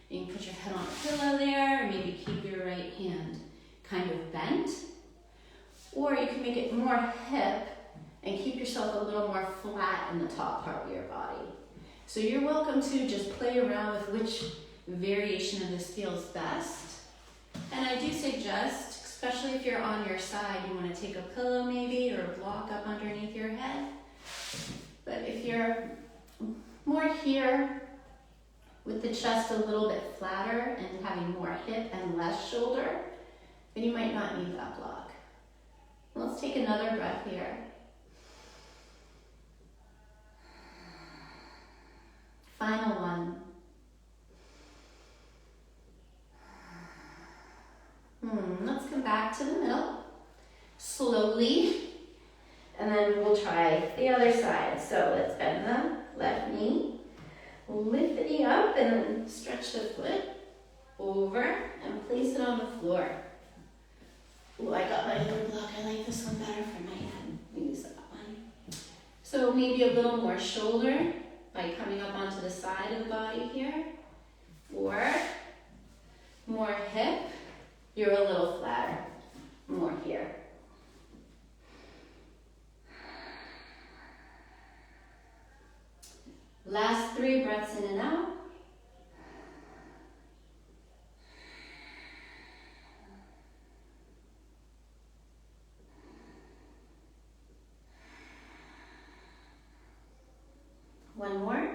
You can put your head on a pillow there, or maybe keep your right hand kind of bent. Or you can make it more hip and keep yourself a little more flat in the top part of your body. So you're welcome to just play around with which variation of this feels best. And I do suggest, especially if you're on your side, you want to take a pillow maybe or a block up underneath your head. But if you're more here with the chest a little bit flatter and having more hip and less shoulder, then you might not need that block. Let's take another breath here. Final one. Let's come back to the middle, slowly, and then we'll try the other side. So let's bend the left knee, lift the knee up, and then stretch the foot over and place it on the floor. Oh, I got my other block. I like this one better for my head. Use that one. So maybe a little more shoulder by coming up onto the side of the body here, or more hip. You're a little flatter, more here. Last 3 breaths in and out. One more.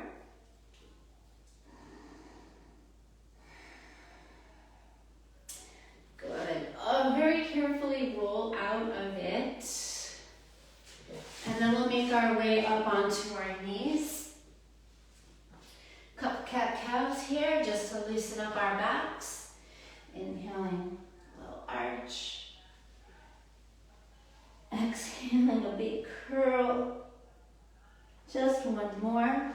Very carefully roll out of it. And then we'll make our way up onto our knees. Cup cat cows here, just to loosen up our backs. Inhaling a little arch. Exhaling a big curl. Just one more.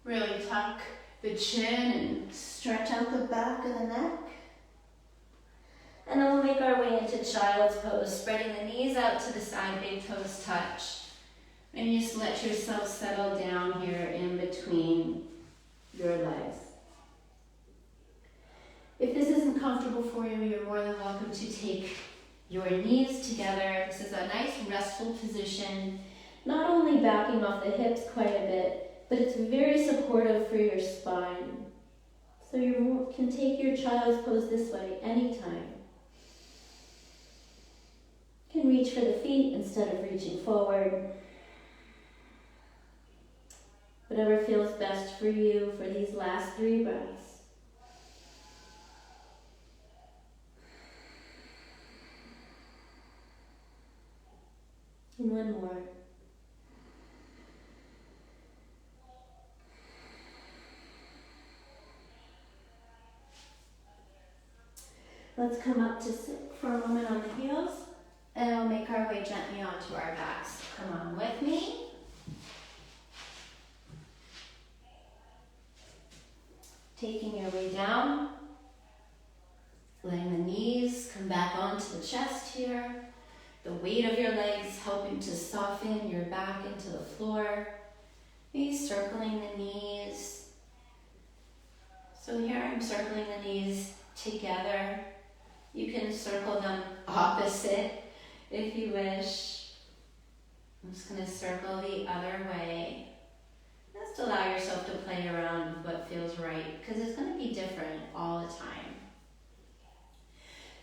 Really tuck the chin and stretch out the back of the neck. And then we'll make our way into Child's Pose, spreading the knees out to the side, big toes touch. And you just let yourself settle down here in between your legs. If this isn't comfortable for you, you're more than welcome to take your knees together. This is a nice restful position, not only backing off the hips quite a bit, but it's very supportive for your spine. So you can take your Child's Pose this way anytime. You can reach for the feet instead of reaching forward. Whatever feels best for you for these last 3 breaths. And one more. Let's come up to sit for a moment on the heels, and we'll make our way gently onto our backs. Come on with me. Taking your way down, letting the knees come back onto the chest here. The weight of your legs helping to soften your back into the floor. Maybe circling the knees. So here I'm circling the knees together. You can circle them opposite if you wish. I'm just going to circle the other way. Just allow yourself to play around with what feels right, because it's going to be different all the time.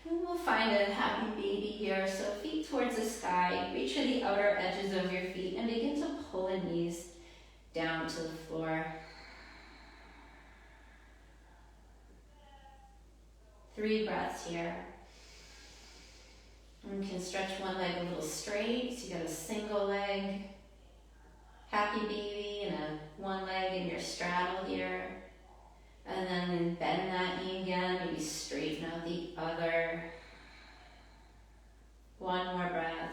And we'll find a happy baby here. So feet towards the sky, reach for the outer edges of your feet and begin to pull the knees down to the floor. 3 breaths here. And you can stretch one leg a little straight, so you got a single leg, happy baby, and one leg in your straddle here. And then bend that knee again, maybe straighten out the other. One more breath.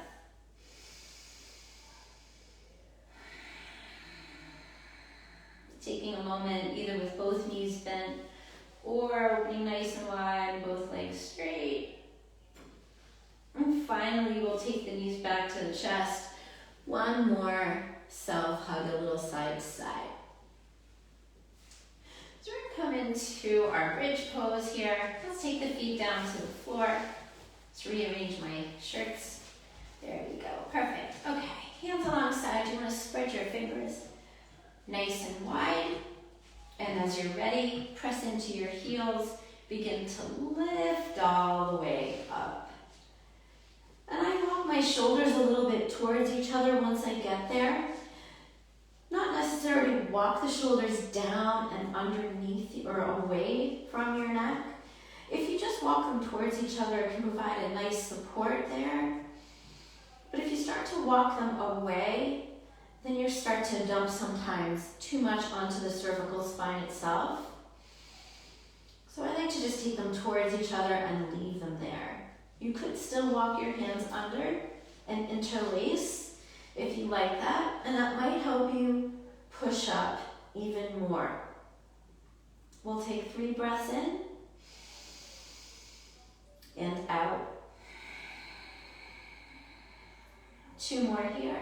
Taking a moment either with both knees bent or opening nice and wide, both legs straight. And finally, we'll take the knees back to the chest. One more self-hug, a little side to side. So we're going to come into our bridge pose here. Let's take the feet down to the floor. Let's rearrange my shirts. There we go. Perfect. Okay, hands alongside. You want to spread your fingers nice and wide. And as you're ready, press into your heels. Begin to lift all the way up. And I walk my shoulders a little bit towards each other once I get there. Not necessarily walk the shoulders down and underneath or away from your neck. If you just walk them towards each other, it can provide a nice support there. But if you start to walk them away, then you start to dump sometimes too much onto the cervical spine itself. So I like to just take them towards each other and leave them there. You could still walk your hands under and interlace if you like that, and that might help you push up even more. We'll take 3 breaths in and out. 2 more here.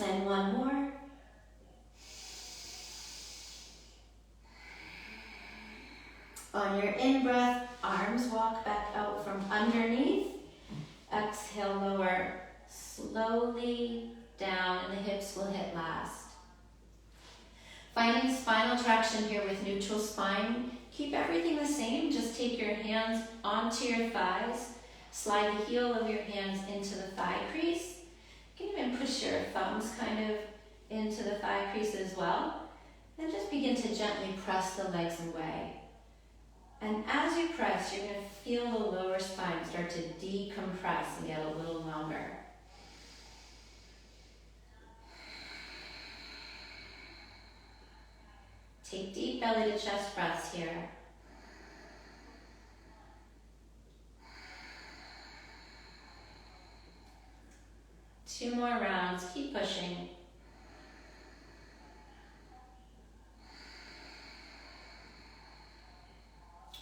And 1 more. On your in-breath, arms walk back out from underneath. Exhale, lower slowly down, and the hips will hit last. Finding spinal traction here with neutral spine. Keep everything the same. Just take your hands onto your thighs. Slide the heel of your hands into the thigh crease. You can even push your thumbs kind of into the thigh crease as well. And just begin to gently press the legs away. And as you press, you're going to feel the lower spine start to decompress and get a little longer. Take deep belly to chest breaths here. Two more rounds, keep pushing.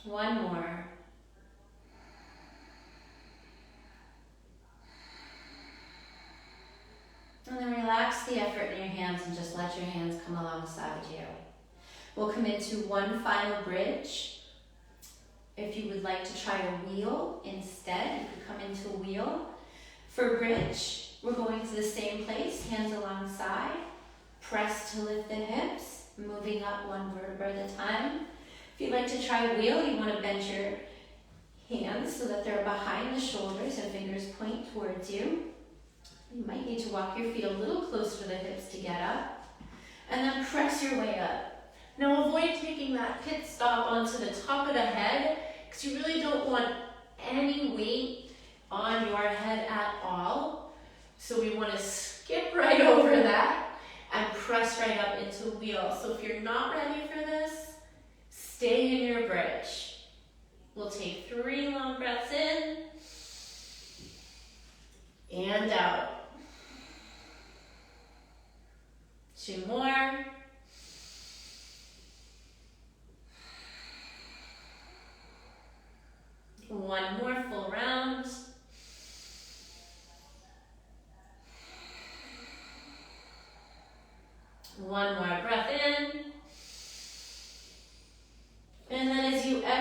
One more. And then relax the effort in your hands and just let your hands come alongside you. We'll come into one final bridge. If you would like to try a wheel instead, you could come into wheel. For bridge, we're going to the same place, hands alongside. Press to lift the hips, moving up one vertebra at a time. If you'd like to try a wheel, you want to bend your hands so that they're behind the shoulders and fingers point towards you. You might need to walk your feet a little closer to the hips to get up. And then press your way up. Now avoid taking that pit stop onto the top of the head, because you really don't want any weight on your head at all. So we want to skip right over that and press right up into wheel. So if you're not ready for this, stay in your bridge. We'll take 3 long breaths in and out. 2 more. One more full round. One more breath in.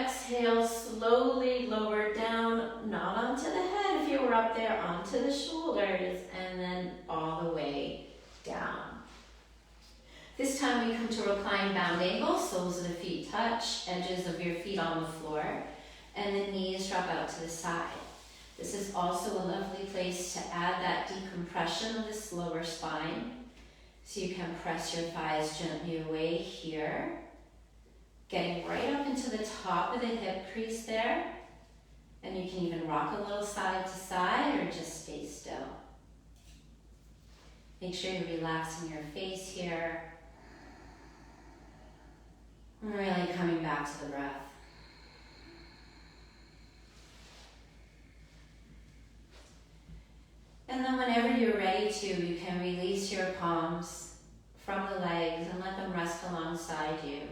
exhale, slowly lower down, not onto the head if you were up there, onto the shoulders, and then all the way down. This time we come to recline bound angle, soles of the feet touch, edges of your feet on the floor, and the knees drop out to the side. This is also a lovely place to add that decompression of this lower spine. So you can press your thighs gently away here, getting right up into the top of the hip crease there. And you can even rock a little side to side or just stay still. Make sure you're relaxing your face here. And really coming back to the breath. And then whenever you're ready to, you can release your palms from the legs and let them rest alongside you.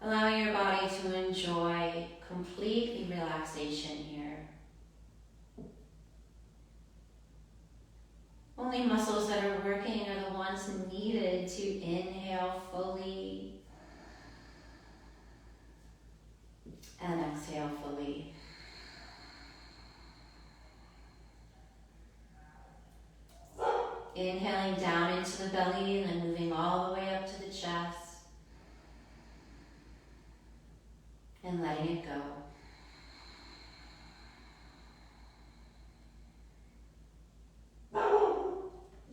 Allowing your body to enjoy complete relaxation here. Only muscles that are working are the ones needed to inhale fully and exhale fully. Inhaling down into the belly and then moving all the way up to the chest. And letting it go.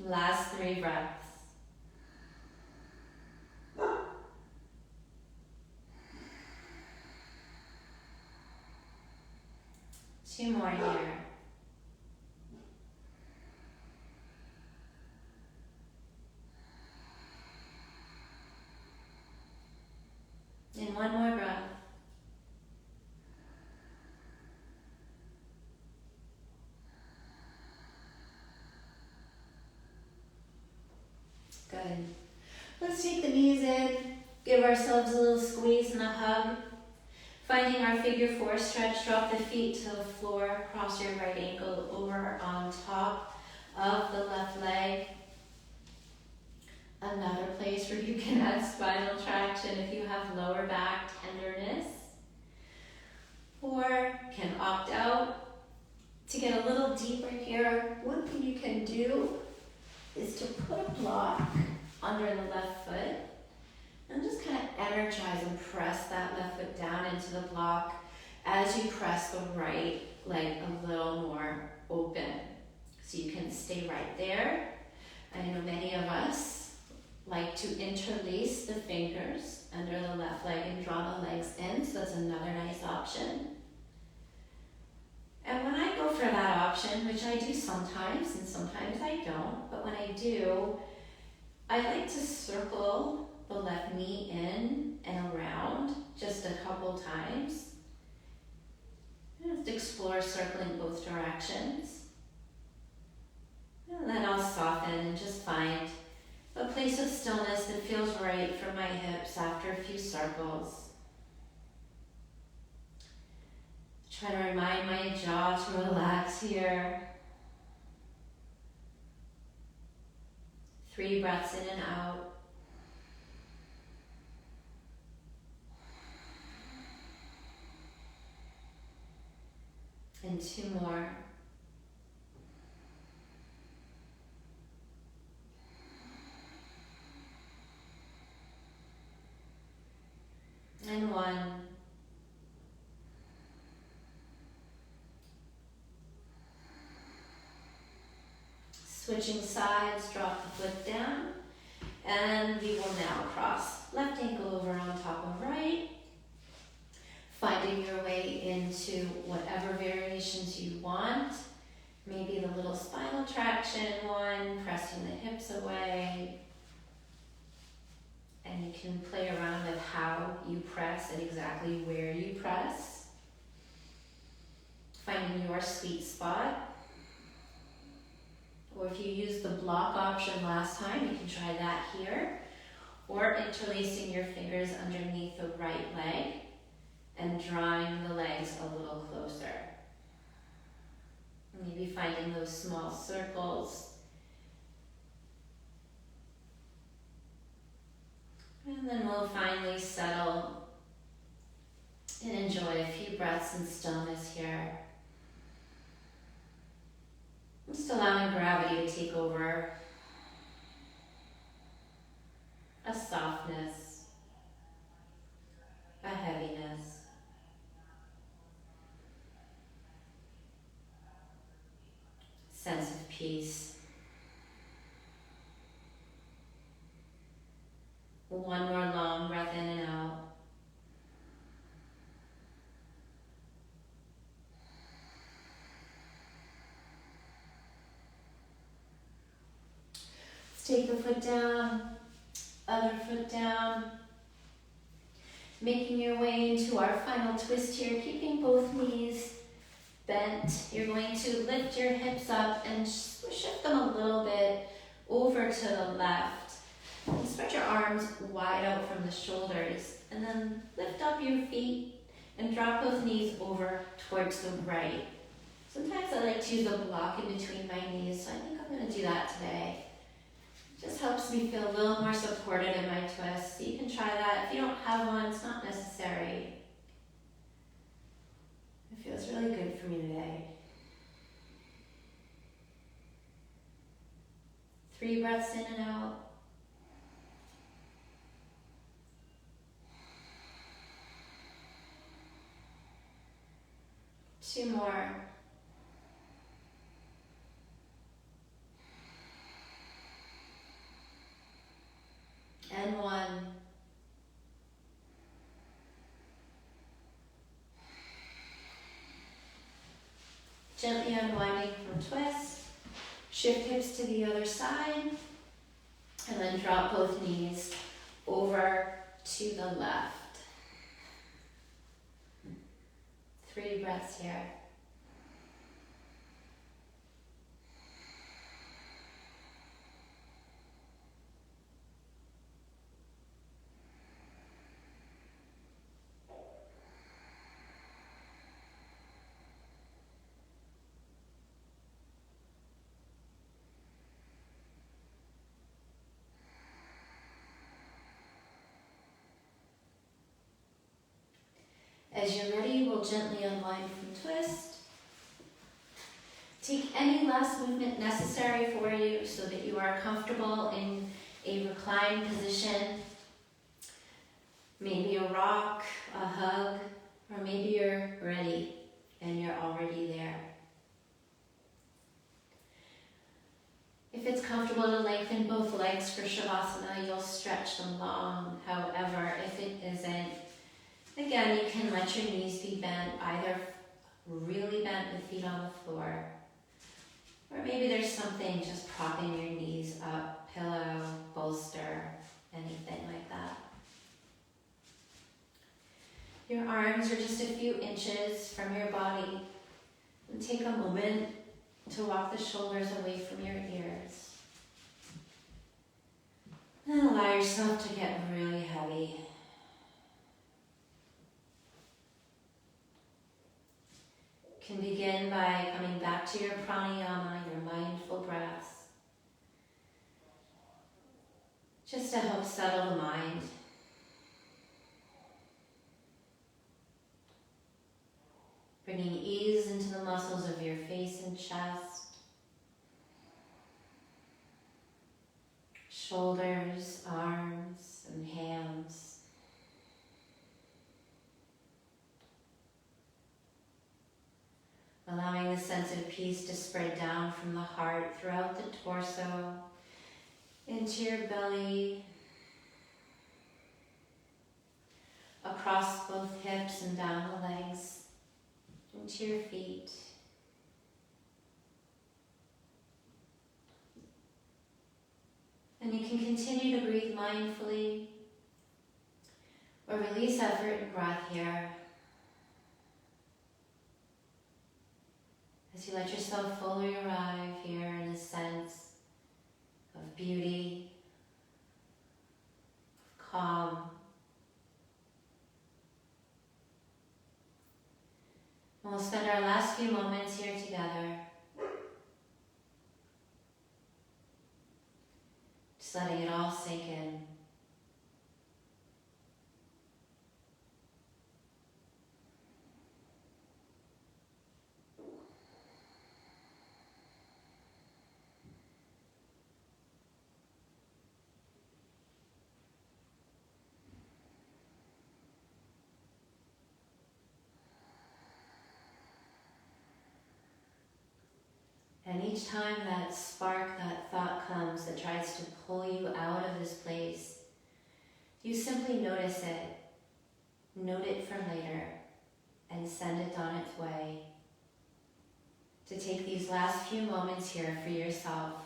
Last 3 breaths. Two more here. And one more breath. Good. Let's take the knees in, give ourselves a little squeeze and a hug. Finding our figure 4 stretch, drop the feet to the floor, cross your right ankle over on top of the left leg. Another place where you can add spinal traction if you have lower back tenderness. Or can opt out. To get a little deeper here, one thing you can do is to put a block under the left foot and just kind of energize and press that left foot down into the block as you press the right leg a little more open. So you can stay right there. I know many of us like to interlace the fingers under the left leg and draw the legs in, so that's another nice option. And when I go for that option, which I do sometimes and sometimes I don't, but when I do, I like to circle the left knee in and around just a couple times. Just explore circling both directions. And then I'll soften and just find a place of stillness that feels right for my hips after a few circles. Try to remind my jaw to relax here. 3 breaths in and out. And 2 more. And 1. Switching sides, drop the foot down, and we will now cross left ankle over on top of right, finding your way into whatever variations you want. Maybe the little spinal traction one, pressing the hips away. And you can play around with how you press and exactly where you press. Finding your sweet spot. Or if you used the block option last time, you can try that here. Or interlacing your fingers underneath the right leg and drawing the legs a little closer. Maybe finding those small circles. And then we'll finally settle And enjoy a few breaths in stillness here. Just allowing gravity to take over. A softness, a heaviness. Sense of peace. One more long breath in and out. Let's take the foot down, other foot down. Making your way into our final twist here, keeping both knees bent. You're going to lift your hips up and shift them a little bit over to the left. And spread your arms wide out from the shoulders, and then lift up your feet and drop both knees over towards the right. Sometimes I like to use a block in between my knees, so I think I'm going to do that today. It just helps me feel a little more supported in my twist. So you can try that. If you don't have one, it's not necessary. It feels really good for me today. 3 breaths in and out. 2 more. And 1. Gently unwinding from twist. Shift hips to the other side. And then drop both knees over to the left. 3 breaths here. As you're ready, we'll gently unwind from twist. Take any last movement necessary for you so that you are comfortable in a reclined position. Maybe a rock, a hug, or maybe you're ready and you're already there. If it's comfortable to lengthen both legs for Savasana, you'll stretch them long. However, if it isn't, again, you can let your knees be bent, either really bent with feet on the floor, or maybe there's something just propping your knees up, pillow, bolster, anything like that. Your arms are just a few inches from your body, and take a moment to walk the shoulders away from your ears. And allow yourself to get really heavy. Can begin by coming back to your pranayama, your mindful breaths, just to help settle the mind. Bringing ease into the muscles of your face and chest, shoulders, arms, and hands. Allowing the sense of peace to spread down from the heart throughout the torso, into your belly, across both hips and down the legs, into your feet. And you can continue to breathe mindfully or release effort and breath here. As you let yourself fully arrive here in a sense of beauty, of calm. And we'll spend our last few moments here together, just letting it all sink in. And each time that spark, that thought comes that tries to pull you out of this place, you simply notice it, note it for later, and send it on its way. To take these last few moments here for yourself.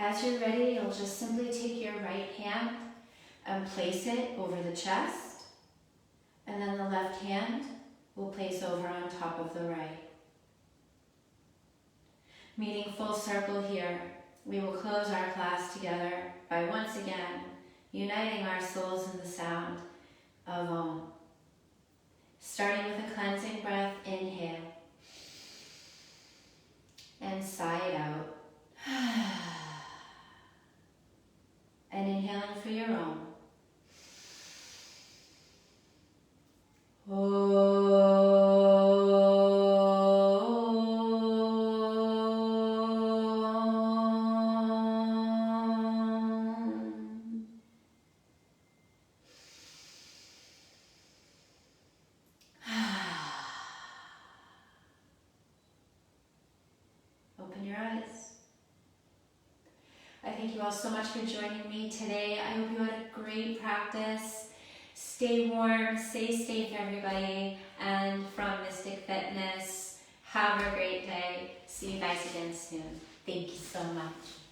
As you're ready, you'll just simply take your right hand and place it over the chest, and then the left hand will place over on top of the right. Meeting full circle here, we will close our class together by once again uniting our souls in the sound of Om. Starting with a cleansing breath, inhale, and sigh it out. And inhaling for your own. Open your eyes. I thank you all so much for joining me today. I hope you had a great practice. Stay warm, stay safe, everybody. And from Mystic Fitness, have a great day. See you guys again soon. Thank you so much.